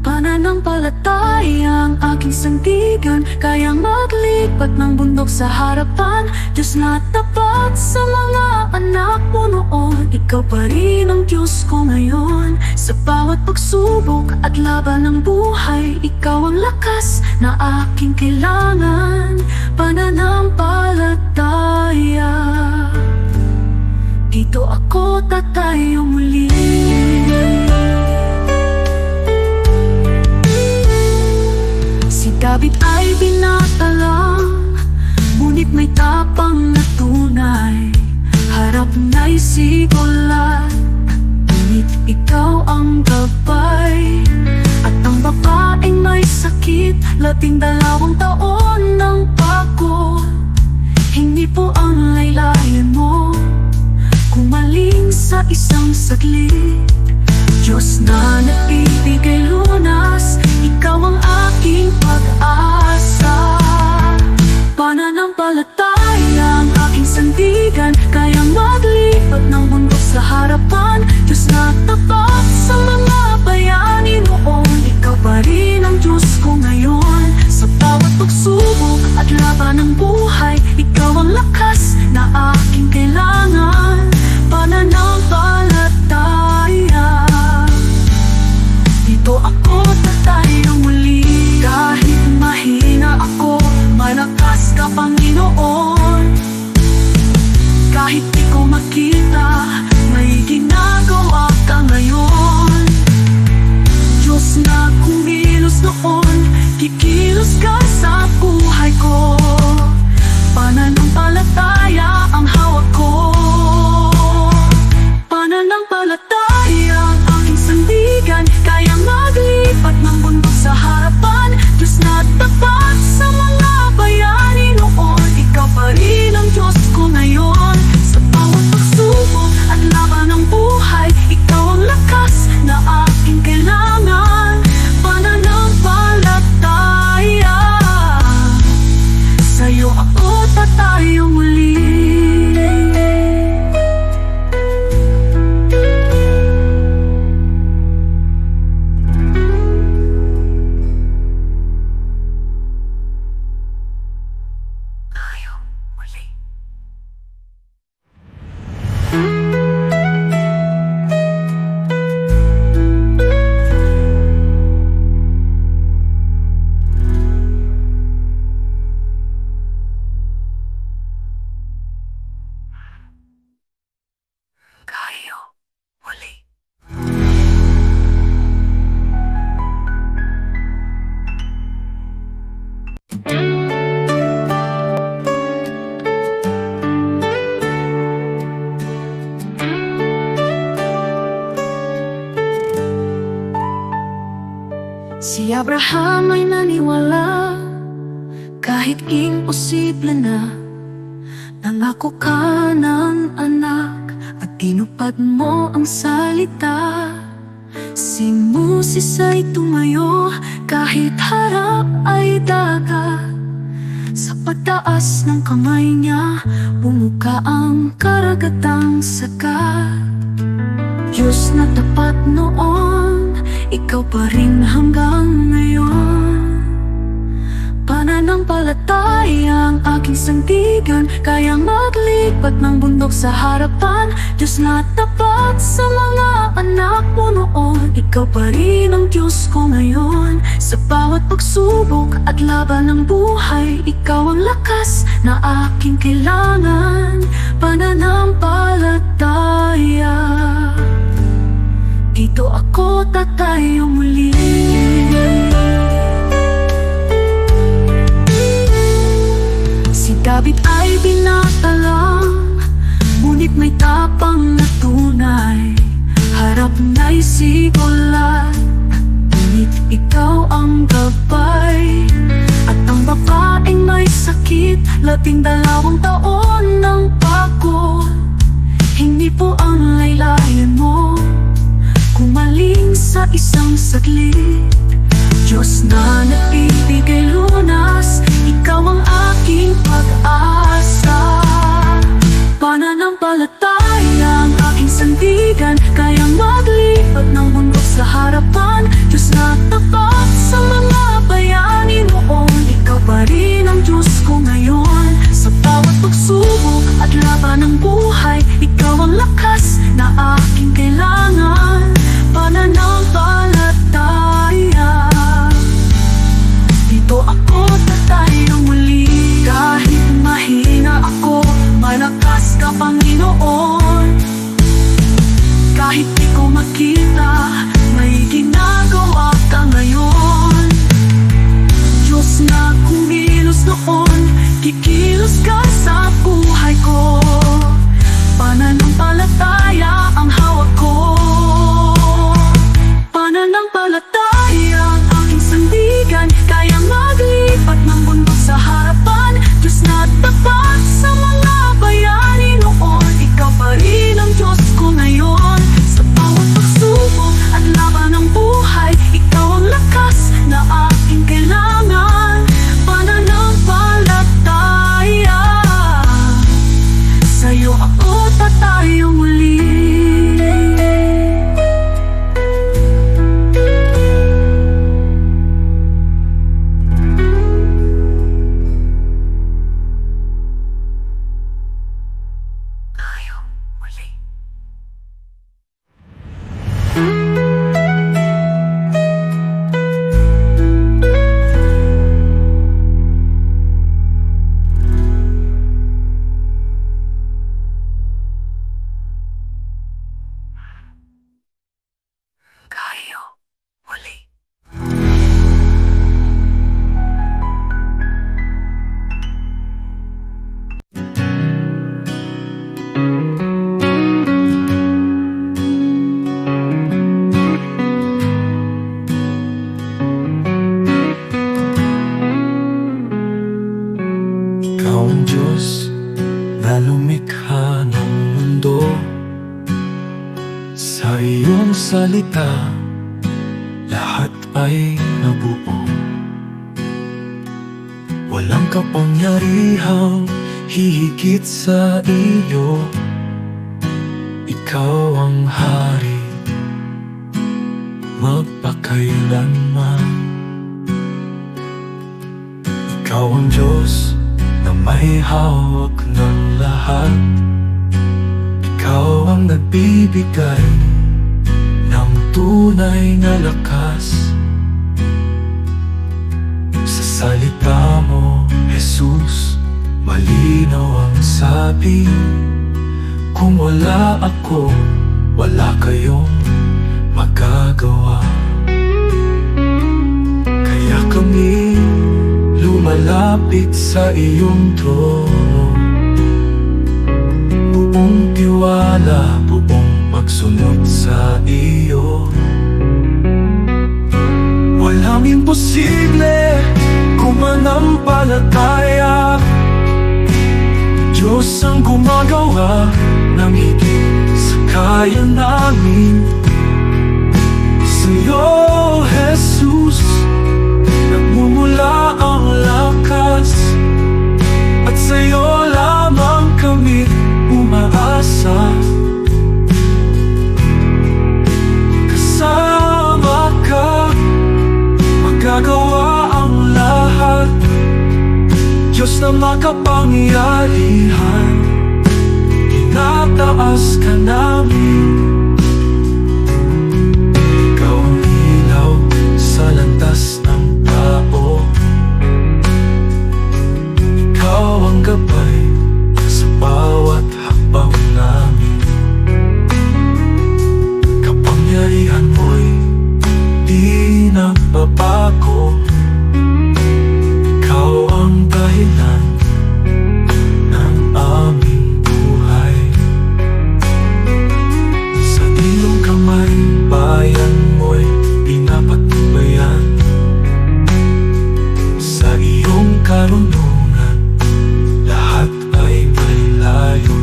Pananampalataya ang aking sandigan, kayang maglipat ng bundok sa harapan. Diyos na tapat sa mga anak mo noon, ikaw pa rin ang Diyos ko ngayon. Sa bawat pagsubok at laban ng buhay, ikaw ang lakas na aking kailangan. Pananampalataya, dito ako tatayo muli. Si David ay sigulat, ngunit ikaw ang gabay. At ang babaeng may sakit, 12 taon ng pagod. Hindi po ang laylayan mo kumaling sa isang saglit. Diyos na nagbibigay lunas, ikaw ang aking pag-asa. Pananampalataya ang aking sandigan, kayang maglipat ng mundo sa harapan. Diyos na tapat sa mga bayani noon, ikaw pa rin ang Diyos ko ngayon. Sa bawat pagsubok at laban ng buhay, ikaw ang lakas na aking kailangan. Pananampalataya, dito ako tatayo muli. Kahit mahina ako, malakas ka, Panginoon. Kahit di ko makita, may ginagawa ka ngayon. Diyos na kumilos noon, kikilos ka sa buhay ko. Pananampalataya ang hawak ko. Pananampalataya ang aking sandigan, kaya maglipat ng bundok sa harapan. Diyos na tapat sa mga bayani noon, ikaw pa rin ang Diyos ko ngayon. Sa bawat pagsubok at laban ng buhay, ikaw ang lakas na aking kailangan. Pananampalataya, sa'yo ako tatayo muli. Si Abraham ay naniwala, kahit imposible na. Nangako ka ng anak at tinupad mo ang salita. Si Moses ay tumayo kahit harap ay dagat. Sa pagtaas ng kamay niya, bumuka ang karagatang sagat. Diyos na tapat noon, ikaw pa rin hanggang ngayon. Pananampalataya ang aking sandigan, kayang maglipat ng bundok sa harapan. Diyos na tapat sa mga anak mo noon, ikaw pa rin ang Diyos ko ngayon. Sa bawat pagsubok at laban ng buhay, ikaw ang lakas na aking kailangan. Pananampalataya, dito ako tatayo muli. Si David ay binata lang, ngunit may tapang na tunay. Harap na'y sigulat, ngunit ikaw ang gabay. At ang babaeng may sakit, 12 taon ng pagod. Hindi po ang laylayan mo kumaling sa isang saglit. Diyos na nagbibigay lunas, ikaw ang aking pag-asa. Pananampalataya ang aking sandigan, kayang maglipat ng bundok sa harapan. Diyos na tapat sa mga bayani noon, ikaw pa rin ang Diyos ko ngayon. Sa bawat pagsubok at laban ng buhay, ikaw ang lakas na aking kailangan. Pananampalataya, dito ako tatayo muli. Kahit mahina ako, malakas ka, Panginoon. Kahit di ko makita, may ginagawa ka ngayon. Diyos na kumilos noon, kikilos ka sa buhay ko. Pananampalataya Ikaw ang Diyos na lumikha ng mundo. Sa iyong salita, lahat ay nabuo. Walang kapangyarihang hihigit sa iyo. Ikaw ang hari magpakailanman. Ikaw ang Diyos na may hawak ng lahat. Ikaw ang nagbibigay ng tunay na lakas. Sa salita mo, Jesus, malinaw ang sabi. Kung wala ako, wala kayong magagawa. Kaya kami lumalapit sa iyong trono. Buong tiwala, buong pagsunod sa iyo. Walang imposible kung manampalataya. Diyos ang gumagawa ng higit sa kaya namin. Sa'yo, Jesus, nagmumula ang lakas, at sa'yo lamang kami umaasa. Kasama ka, magagawa ang lahat. Diyos na makapangyarihan, tinataas ka namin. Ikaw ang ilaw sa landas ng tao. Ikaw ang gabay sa bawat hakbang namin. Kapangyarihan mo'y di nagbabago. Ikaw ang dahilan ng aming buhay. Sa iyong kamay, bayan mo'y pinapatubayan. Sa iyong karunungan, lahat ay may layo.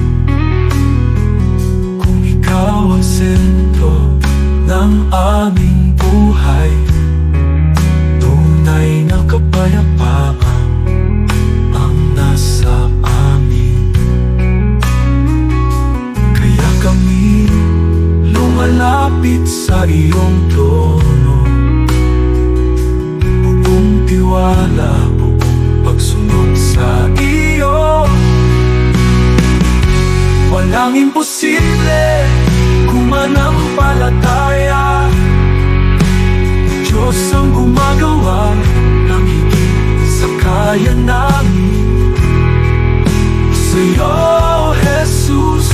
Kung ikaw ang sentro ng aming buhay, tunay na kapayapaan ang nasa amin. Kaya kami lumalapit sa iyong trono. Buong tiwala, buong pagsunod sa iyo. Walang imposible kung manampalataya. Diyos ang gumagawa ng higit sa kaya namin. Sa'yo, Jesus,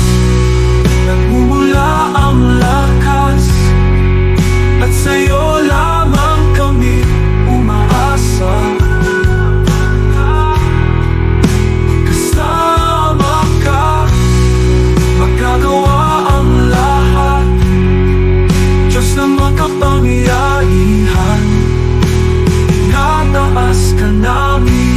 nagmumula ang lakas, at sa'yo lamang kami umaasa. Kasama ka, magagawa ang lahat. Diyos na makapangyarihan, tinataas ka namin.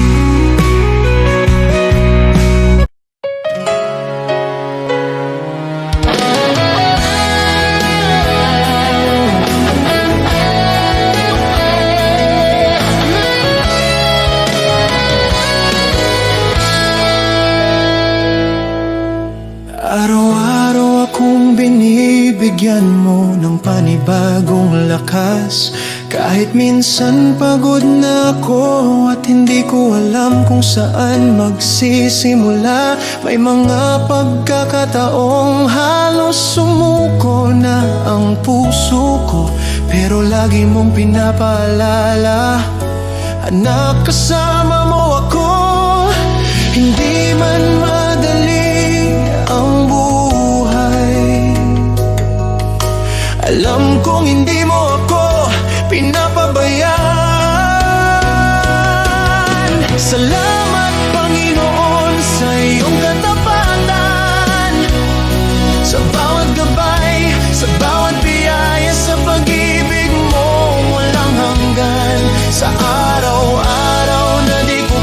Araw-araw akong binibigyan mo ng panibagong lakas. Kahit minsan pagod na ako at hindi ko alam kung saan magsisimula. May mga pagkakataong halos sumuko na ang puso ko, pero lagi mong pinapaalala, anak, kasama mo ako. Hindi man madali ang buhay, alam kong hindi mo ako pinapabayaan. Salamat, Panginoon, sa iyong katapatan, sa bawat gabay, sa bawat biyaya, sa pag-ibig mo walang hanggan. Sa araw-araw na di ko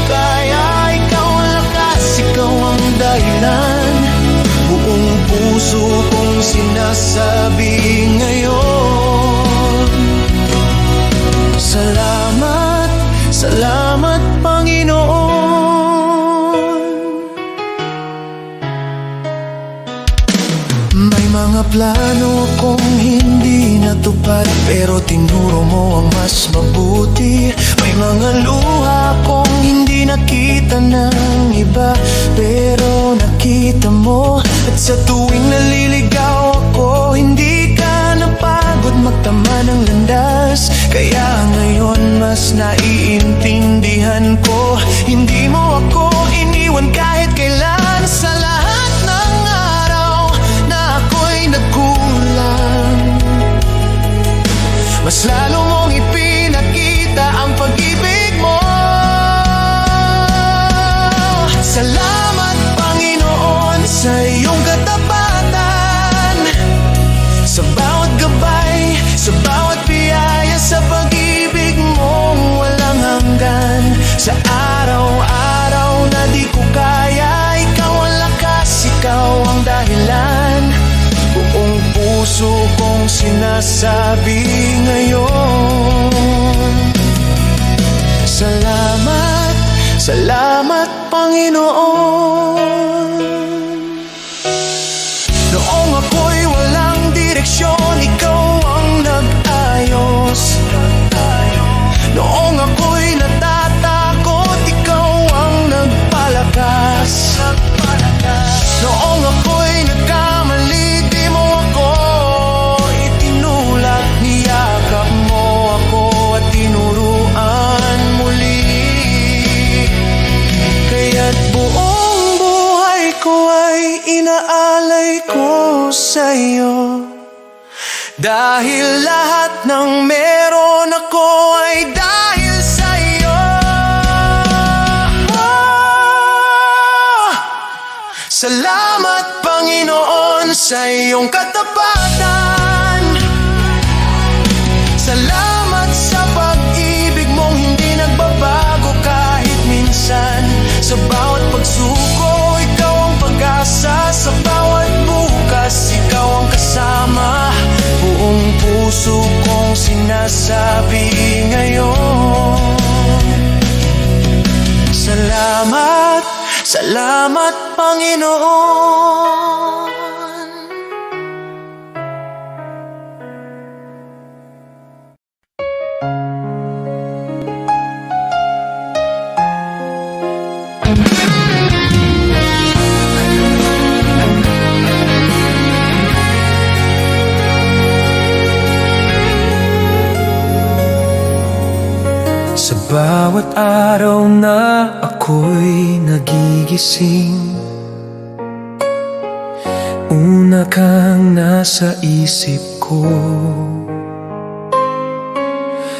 plano kong hindi natupad, pero tinuro mo ang mas mabuti. May mga luha kong hindi nakita ng iba, pero nakita mo. At sa tuwing naliligaw ako, hindi ka napagod magtama ng landas. Kaya ngayon mas naiintindihan ko, hindi mo ako iniwan kahit kailan. Sa lahat ng araw na ako'y nagkulang, mas lalo mong ipinakita ang pag-ibig mo. Salamat Panginoon sa iyong katapatan, sa bawat gabay, sa bawat biyaya, sa pag-ibig mong walang hanggan. Sa araw-araw na di ko kaya, ikaw ang lakas, ikaw ang dahilan. Buong puso kong sinasabi ngayon, salamat, salamat Panginoon. Noong ako'y walang direksyon, ikaw ang nag-ayos. Noong ako'y natatakot, ikaw ang nagpalakas. Noong ako'y nagkamali, di mo ako itinulak. Niyakap mo ako at tinuruan muli. Kaya't buong buhay ko ay inaalay ko sa'yo, dahil lahat ng meron ako ay dahil sa'yo. Salamat Panginoon sa iyong katapatan. Salamat sa pag-ibig mong hindi nagbabago kahit minsan. Sa bawat pagsuko, ikaw ang pag-asa. Sa bawat bukas, ikaw ang kasama. Buong puso kong sinasabi ngayon, salamat, salamat Panginoon. Sa bawat araw na ako'y nagigising, una kang nasa isip ko.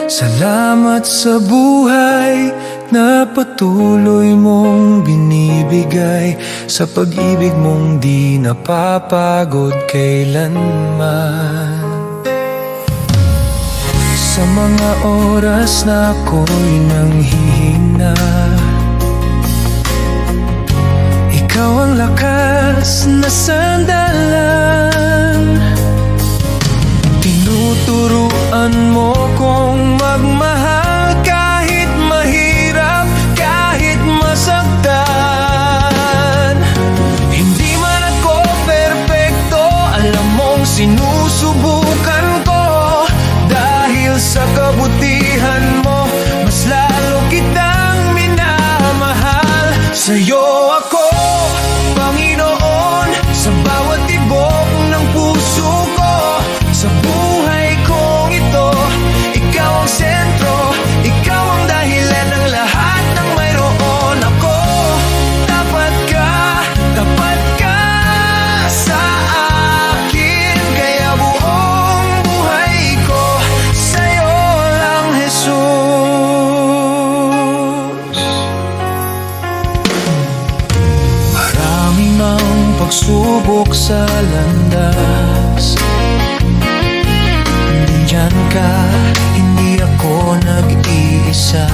Salamat sa buhay na patuloy mong binibigay, sa pag-ibig mong di napapagod kailanman. Sa mga oras na ako'y nanghihina, ikaw ang lakas na sandalan. Tinuturuan mo kong magmahal kahit mahirap, kahit masaktan. Hindi man ako perpekto, alam mong sinusubukan ko. Dahil sa kabutihan mo, mas lalo kitang minamahal. Sa'yo ako, Panginoon, sa bawat tibok ng puso ko. Sa buhay kong ito, ikaw ang sentro, ikaw ang dahilan ng lahat ng mayroon ako. Tapat ka sa akin, kaya buong buhay ko sa'yo lang, Jesus. Marami mang pagsubok sa landas, nandyan ka, hindi ako nag-iisa.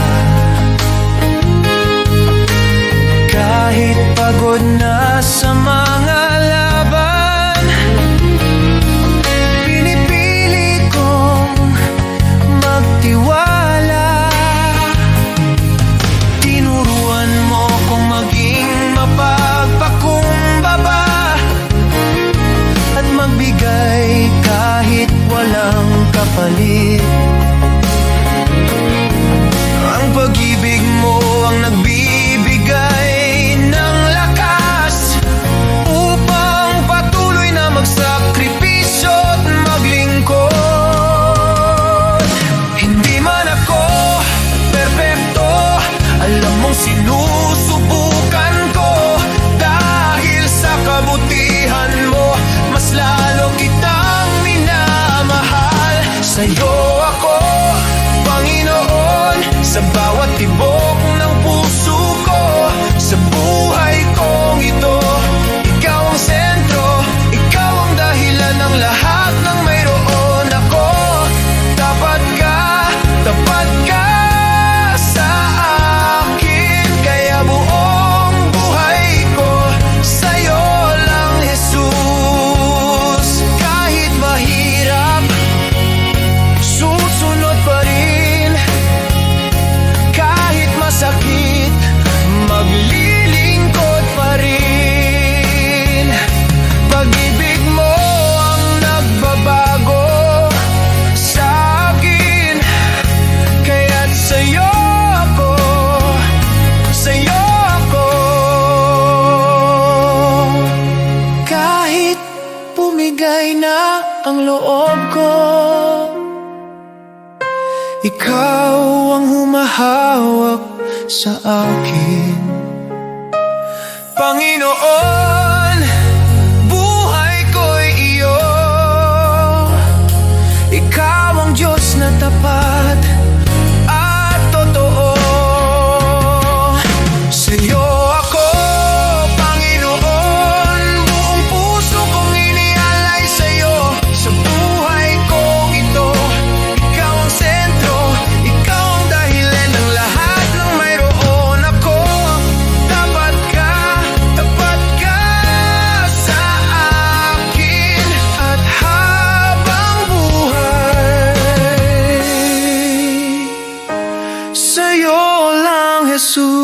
Kahit pagod na sa mga laban, pinipili kong magtiwala. Tinuruan mo kong maging mapagpakumbaba at magbigay sinusubukan ko. Dahil sa kabutihan mo, mas lalo kitang minamahal. Sa'yo ako, Panginoon, sa bawat tibok ng puso ko. Sa buhay kong ito, ikaw ang sentro, ikaw ang dahilan ng lahat ng mayroon ako. Tapat ka sa akin, kaya buong buhay ko sa'yo lang, Jesus. Kahit mahirap, susunod pa rin. Kahit masakit, maglilingkod pa rin. Pag-ibig mo ang nagbabago sa akin, kaya't sa'yo ako, sa'yo ako. Kahit pumigay na ang loob ko, ikaw ang humahawak sa akin. Panginoon, buhay ko'y iyo. Ikaw ang Diyos na tapat at totoo. Sa'yo ako, Panginoon, buong puso kong inialay sa'yo. Sa buhay kong ito, ikaw ang sentro, ikaw ang dahilan ng lahat ng mayroon ako. Tapat ka sa akin, at habang buhay, sa'yo lang, Jesus.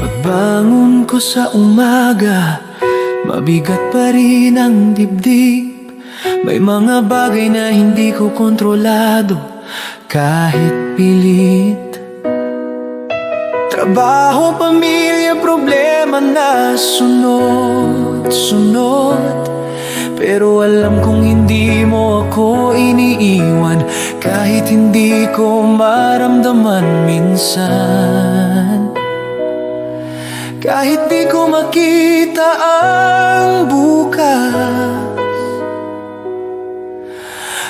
Pagbangon ko sa umaga, mabigat pa rin ang dibdib. May mga bagay na hindi ko kontrolado kahit pilit. Trabaho, pamilya, problema na sunod-sunod. Pero alam kong hindi mo ako iniiwan, kahit hindi ko maramdaman minsan. Kahit di ko makita ang bukas,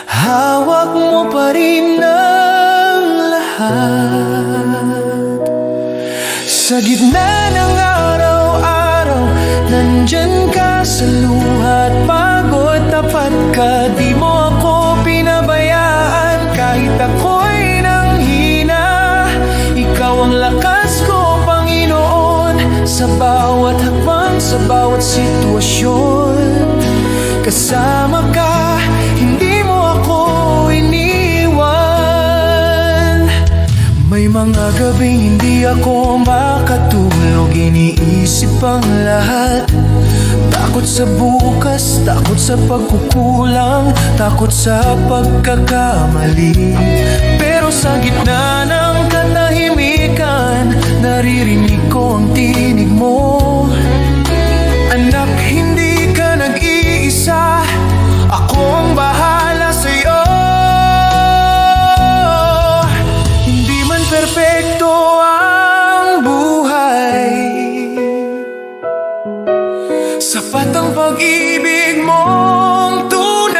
hawak mo pa rin ang lahat. Sa gitna ng araw-araw, nandyan ka sa luhat. Pagod, tapat ka, di mo ako pinabayaan. Kahit ako'y nanghina, ikaw ang lakas ko, Panginoon. Sa bawat hakbang, sa bawat sitwasyon, kasama ka, hindi mo ako iniwan. May mga gabing hindi ako makatulog, iniisip ang lahat. Takot sa bukas, takot sa pagkukulang, takot sa pagkakamali. Pero sa gitna ng katahimikan, naririnig ko ang tinig mo. Anak, hindi ka nag-iisa, ako ang bahala sa'yo. Hindi man perpekto ang buhay, sapat ang pag-ibig mong tunay.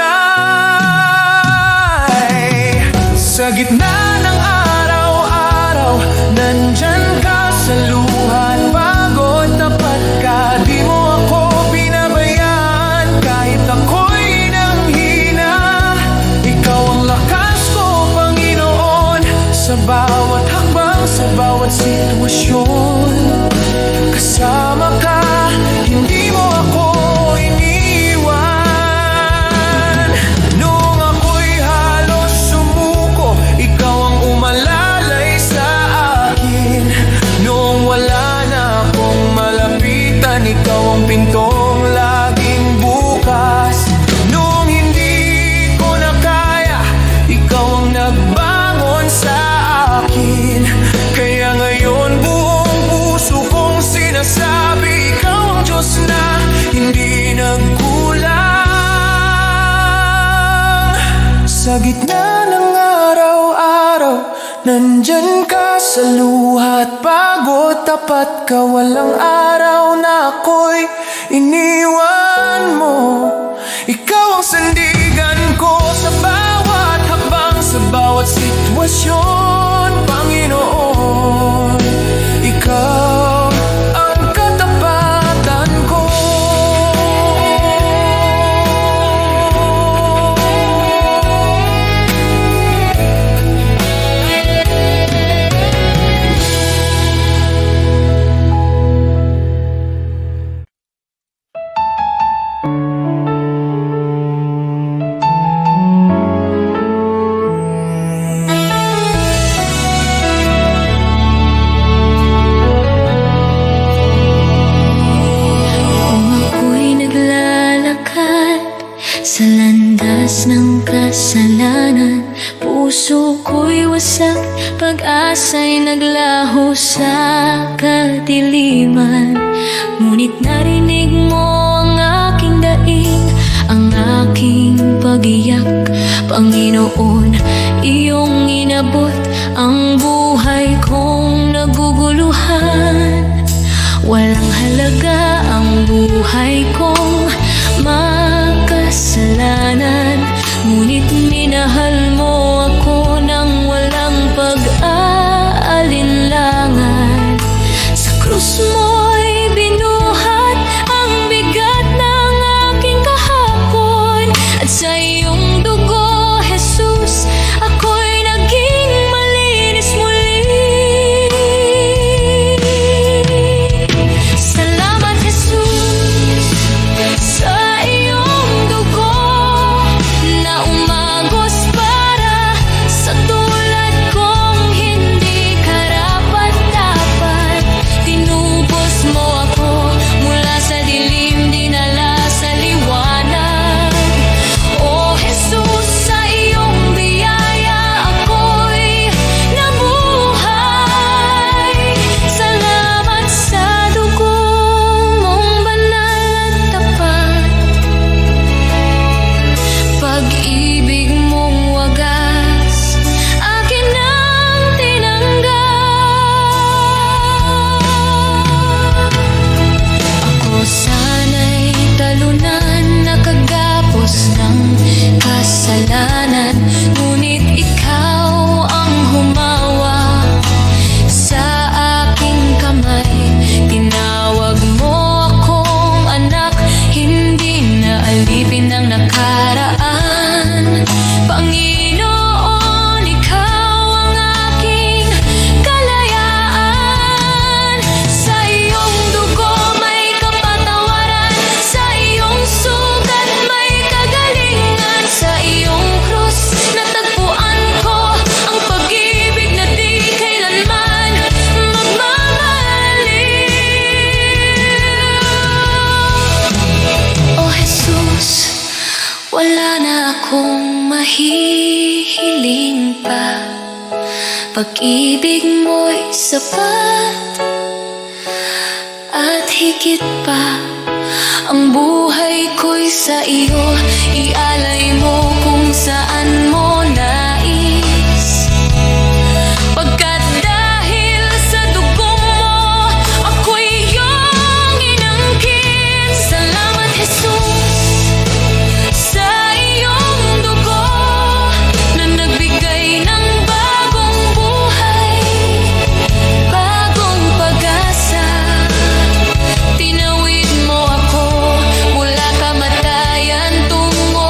Sa gitna ng araw-araw, nandyan ka sa luhat. Pagod, tapat ka, di mo ako pinabayaan. Kahit ako'y nanghina, ikaw ang lakas ko, Panginoon. Sa bawat hakbang, sa bawat sitwasyon, kasama ka, hindi mo ako iniwan. Nung ako'y halos sumuko, ikaw ang umalalay sa akin. Nung wala na akong malapitan, ikaw ang pintong laging bukas. Sa gitna ng araw-araw, nandyan ka sa luha at pagod. Tapat ka, walang araw na ako'y iniwan mo. Ikaw ang sandigan ko sa bawat hakbang, sa bawat sitwasyon, Panginoon. Ikaw ang katapatan ko. Kung ako'y naglalakad sa landas ng kasalanan, puso ko'y wasak, pag-asa'y naglaho sa kadiliman. Ngunit narinig mo ang aking daing, ang aking pag-iyak. Panginoon, iyong inabot ang buhay kong naguguluhan. Walang halaga ang buhay kong makasalanan, ngunit minahal mo ako ng walang pag-aalinlangan. Sa krus mo'y binuhat ang bigat ng aking kahapon, at sa iyong dugo, Jesus, ako'y naging malinis muli. Salamat, Jesus, sa iyong dugo na umagos para sa tulad kong hindi karapat-dapat. Tinubos mo ako mula sa dilim, dinala sa liwanag. O Jesus, sa iyong biyaya ako'y nabuhay. Salamat sa dugo mong banal at tapat, pag-ibig mong wagas, akin ang tinanggap. Ako sana'y talunan, nakagapos ng kasalanan, ngunit ikaw ang humawak sa aking kamay. Tinawag mo akong anak, hindi na alipin ng nakaraan. Panginoon, ikaw ang aking kalayaan. Sa iyong dugo may kapatawaran, sa iyong sugat may kagalingan. Sa iyong krus natagpuan ko ang pag-ibig na di kailanman magmamaliw. O Jesus, wala na akong mahihiling pa, pag-ibig mo'y sapat at higit pa. Ang buhay ko'y sa iyo, ialay mo kung saan mo nais. Pagkat dahil sa dugo mo, ako'y iyong inangkin. Salamat, Jesus, sa iyong dugo na nagbigay ng bagong buhay, bagong pag-asa. Tinawid mo ako mula kamatayan tungo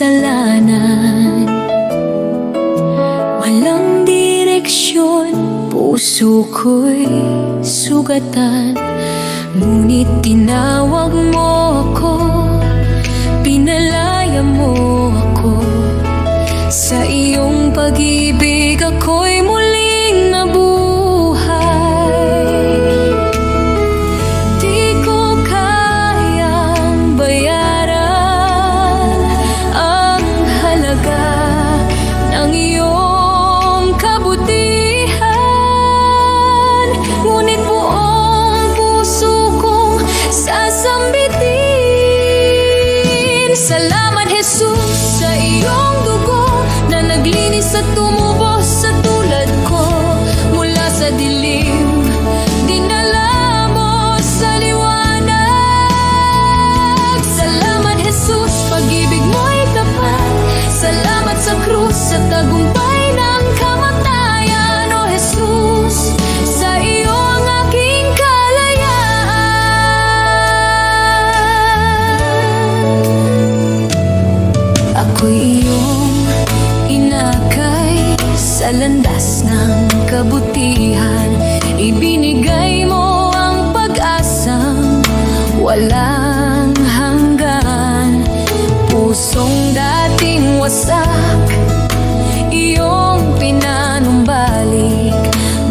kasalanan. Walang direksyon, puso ko'y sugatan. Ngunit tinawag mo ako, pinalaya mo ako. Sa iyong pag-ibig ako'y muling nabuhay. Di ko kayang bayaran ang halaga ng iyong kabutihan. Ngunit buong puso kong sasambitin. Salamat, Jesus, sa iyong dugo na naglinis at tumubos sa tulad ko. Mula sa dilim, dinala mo sa liwanag. Salamat, Jesus, pag-ibig mo'y tapat. Salamat sa krus sa tagumpay ng kamatayan. O Jesus, sa iyo ang aking kalayaan. Ako'y iyong inakay sa landas ng kabutihan. Ibinigay mo ang pag-asang walang hanggan. Pusong dating wasak, iyong pinanumbalik.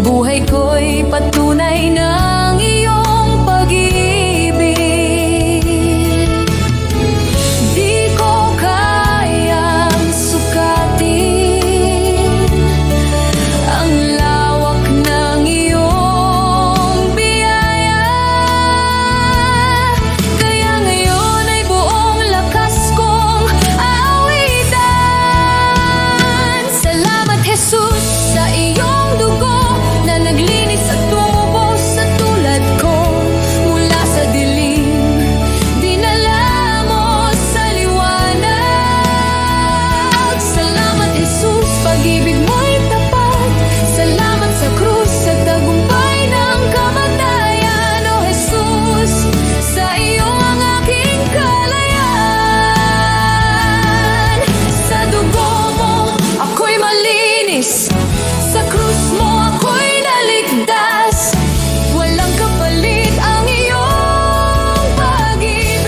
Buhay ko'y patunay ng iyong pag-ibig. Di ko kayang sukatin ang lawak ng iyong biyaya. Kaya ngayon ay buong lakas kong awitan. Salamat, Jesus, sa iyong dugo na naglinis at tumubos sa tulad ko. Mula sa dilim, dinala mo sa liwanag. Salamat, Jesus, pag-ibig mo'y tapat. Salamat sa krus sa tagumpay ng kamatayan. O Jesus, sa iyo ang aking kalayaan. Sa dugo mo ako'y malinis, sa krus mo ako'y naligtas. Walang kapalit ang iyong pag-ibig.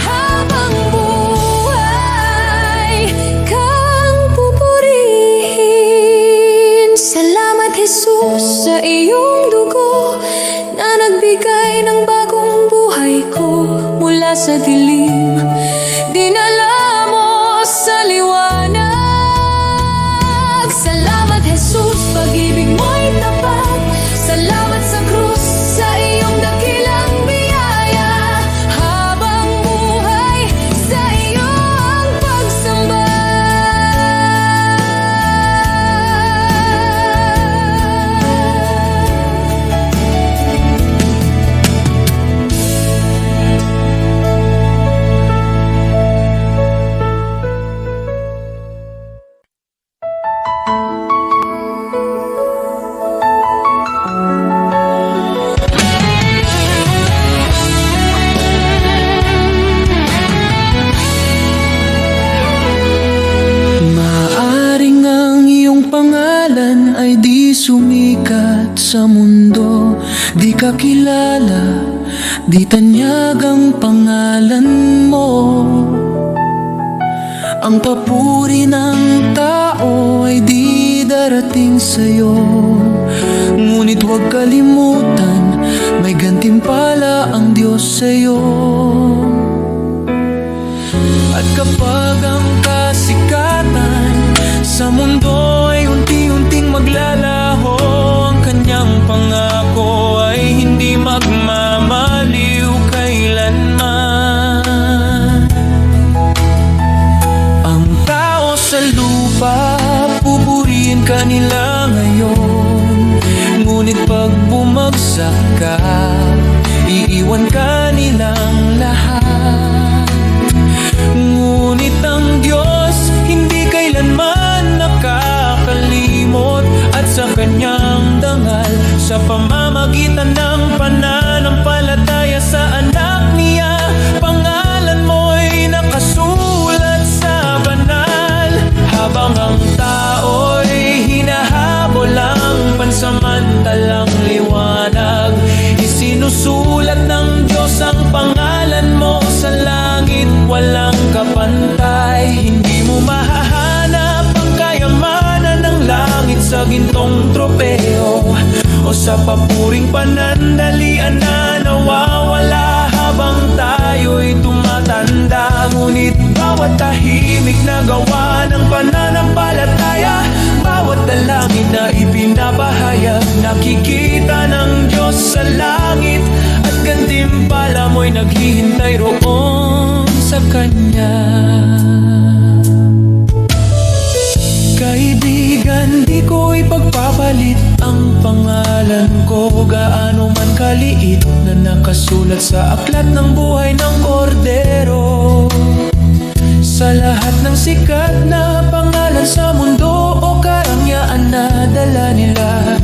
Habang buhay kang pupurihin. Salamat, Jesus, sa iyong dugo na nagbigay ng bagong buhay ko. Mula sa dilim, dinala mo sa liwanag. Salamat, Jesus, pag-ibig mo'y tapat. Salamat sa krus, sa iyong dakilang biyaya. Habang buhay, sa iyo ang pagsamba. Maaring ang iyong pangalan ay di sumikat sa mundo. Di ka kilala, di tanyag ang pangalan mo. Ang papuri ng tao ay di darating sa'yo. Ngunit huwag kalimutan, may gantimpala ang Diyos sa'yo. At kapag ang kasikatan sa mundo ay unti-unting maglalaho, ang kanyang pangako ay hindi magmamaliw kailanman. Ang tao sa lupa, pupurihin ka nila ngayon. Ngunit pag bumagsak ka, iiwan ka nilang lahat. Ngunit ang Diyos hindi kailanman nakakalimot, at sa kanyang dangal, sa pamamagitan ng pananampalataya sa anak niya, pangalan mo'y nakasulat gintong tropeo o sa papuring panandalian na nawawala habang tayo'y tumatanda. Ngunit bawat tahimik na gawa ng pananampalataya, bawat dalangin na ipinapahayag, nakikita ng Diyos sa langit, at gantimpala mo'y naghihintay roon sa Kanya. Kaibigan, di ko ipagpapalit ang pangalan ko, gaano man kaliit, na nakasulat sa aklat ng buhay ng Kordero. Sa lahat ng sikat na pangalan sa mundo o karangyaan na dala nila,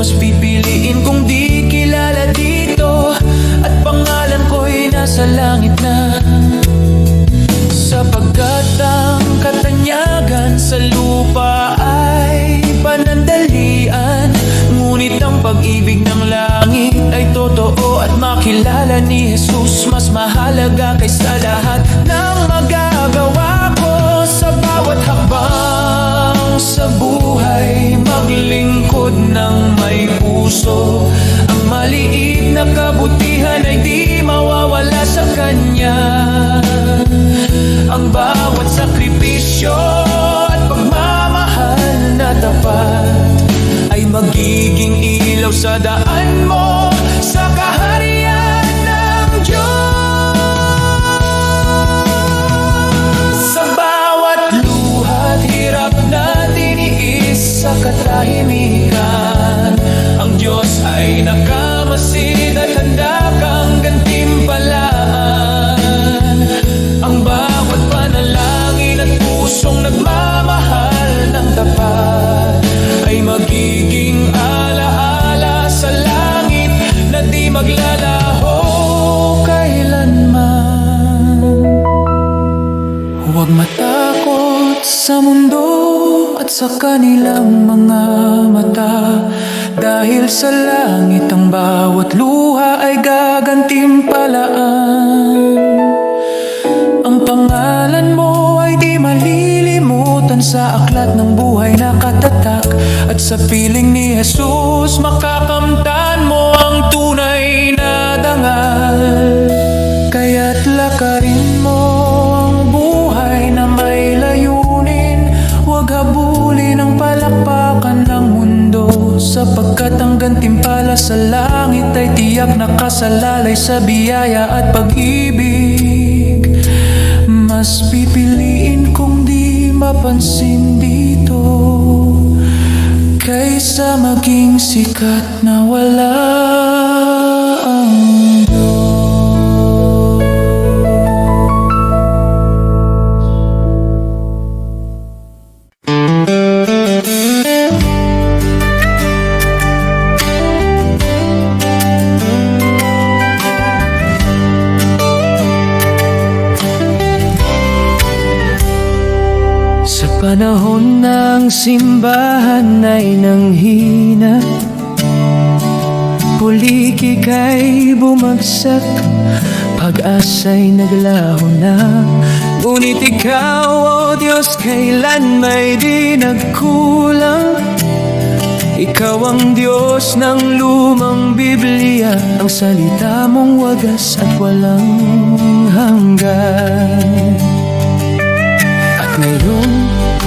mas pipiliin kong di kilala dito, at pangalan ko'y nasa langit na. Sapagkat ang katanyagan sa lupa ay panandalian, ngunit ang pag-ibig ng langit ay totoo, at makilala ni Jesus mas mahalaga kaysa lahat ng magagawa ko. Sa bawat hakbang sa buhay, maglingkod ng may puso, ang maliit na kabutihan ay di mawawala sa Kanya. Ang bawat sakripisyo at pagmamahal na tapat ay magiging ilaw sa daan mo sa kaharian ng Diyos. Sa bawat luhat, hirap na tiniis sa katahimikan, ang Diyos ay nakamasid at handa kang gantimpalaan. Ang bawat panalangin at pusong nagmamahal ng tapat ay magiging alaala sa langit na di maglalaho kailanman. Huwag matakot sa mundo at sa kanilang mga mata, dahil sa langit ang bawat luha ay gagantimpalaan. Ang pangalan mo ay di malilimutan sa aklat ng buhay na katatak, at sa piling ni Jesus makakamtan mo ang tunay na dangal. Kaya't lakarin mo ang buhay na may layunin, huwag habulin ang palakpakan ng mundo, sapagkat ang gantimpala sa langit ay tiyak nakasalalay sa biyaya at pag-ibig. Mas pipiliin kong di mapansin dito, kaysa maging sikat na wala ang Diyos. Panahon ng simbahan ay nanghina, pulikika'y bumagsak, pag-asa'y naglaho na. Ngunit ikaw, o Diyos, kailan may di nagkulang. Ikaw ang Diyos ng lumang Biblia, ang salita mong wagas at walang hanggan. At ngayon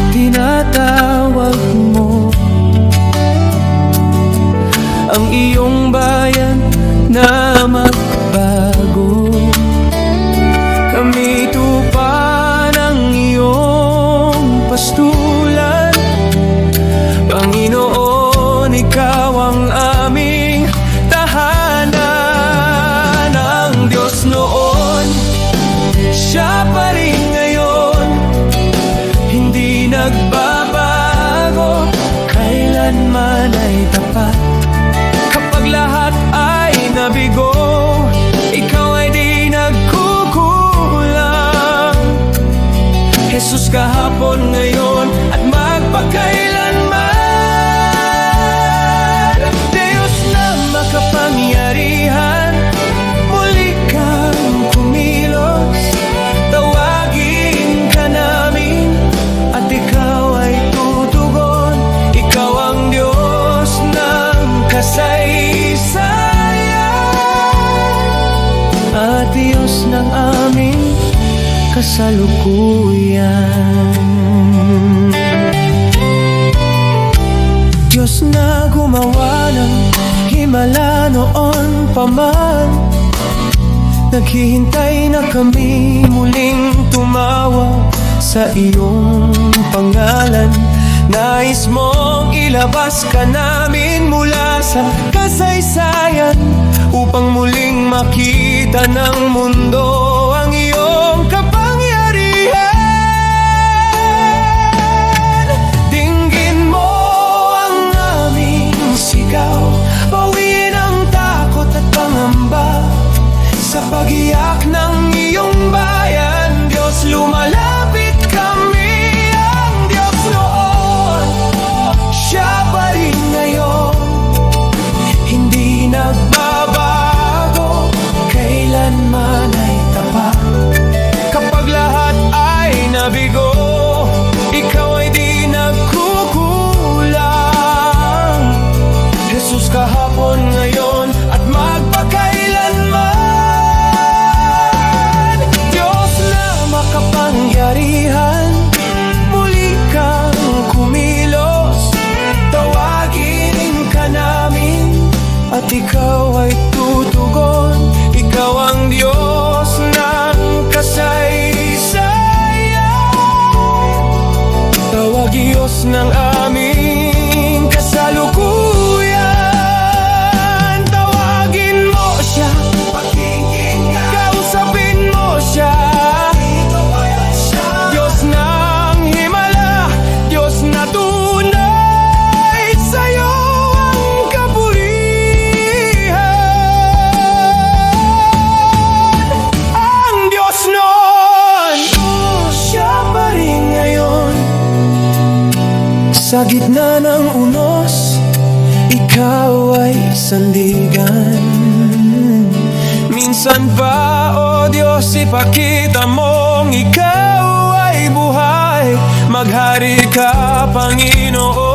tinatawag mo ang iyong bayan na magbago. Kami tupa ng iyong pastulan, Panginoon, ikaw ang aming tahanan. Ang Diyos noon, Siya pa rin ngayon, hindi nagbabago, kailanman ay tapat. Kapag lahat ay nabigo, ikaw ay di nagkukulang. Jesus, kahapon, ngayon at magpakailanman. Diyos na makapangyarihan, muli kang kumilos. Tawagin ka namin at ikaw ay tutugon. Ikaw ang kasaysayan at Diyos ng aming kasalukuyan. Diyos na gumawa ng himala noon pa man, naghihintay na kami muling tumawag sa iyong pangalan. Nais mong ilabas ka namin mula sa kasaysayan upang muling makita ng mundo ang iyong kapangyarihan. Dinggin mo ang aming sigaw, bawiin ang takot at pangamba sa pag-iyak ng iyong bayan. Diyos, lumalapit kami, ang Diyos noon, Siya pa rin ngayon, hindi nagbabago, kailanman ay tapat. Kapag lahat ay nabigo, Ikaw ay di nagkukulang. Jesus, kahapon, ngayon at magpakailanman. Diyos na makapangyarihan, muli kang kumilos. Tawagin ka namin at Ikaw ay tutugon. Ikaw ang Diyos ng kasaysayan, tawag Diyos ng aming kasalukuyan. Tawagin mo Siya, kausapin mo Siya. Diyos ng himala, Diyos na tunay, sa'yo ang kapurihan. Ang Diyos noon, Siya pa rin ngayon. Sa gitna ng unos, Ikaw ay sandigan. Minsan pa, O Diyos, ipakita mong Ikaw ay buhay. Maghari ka, Panginoon.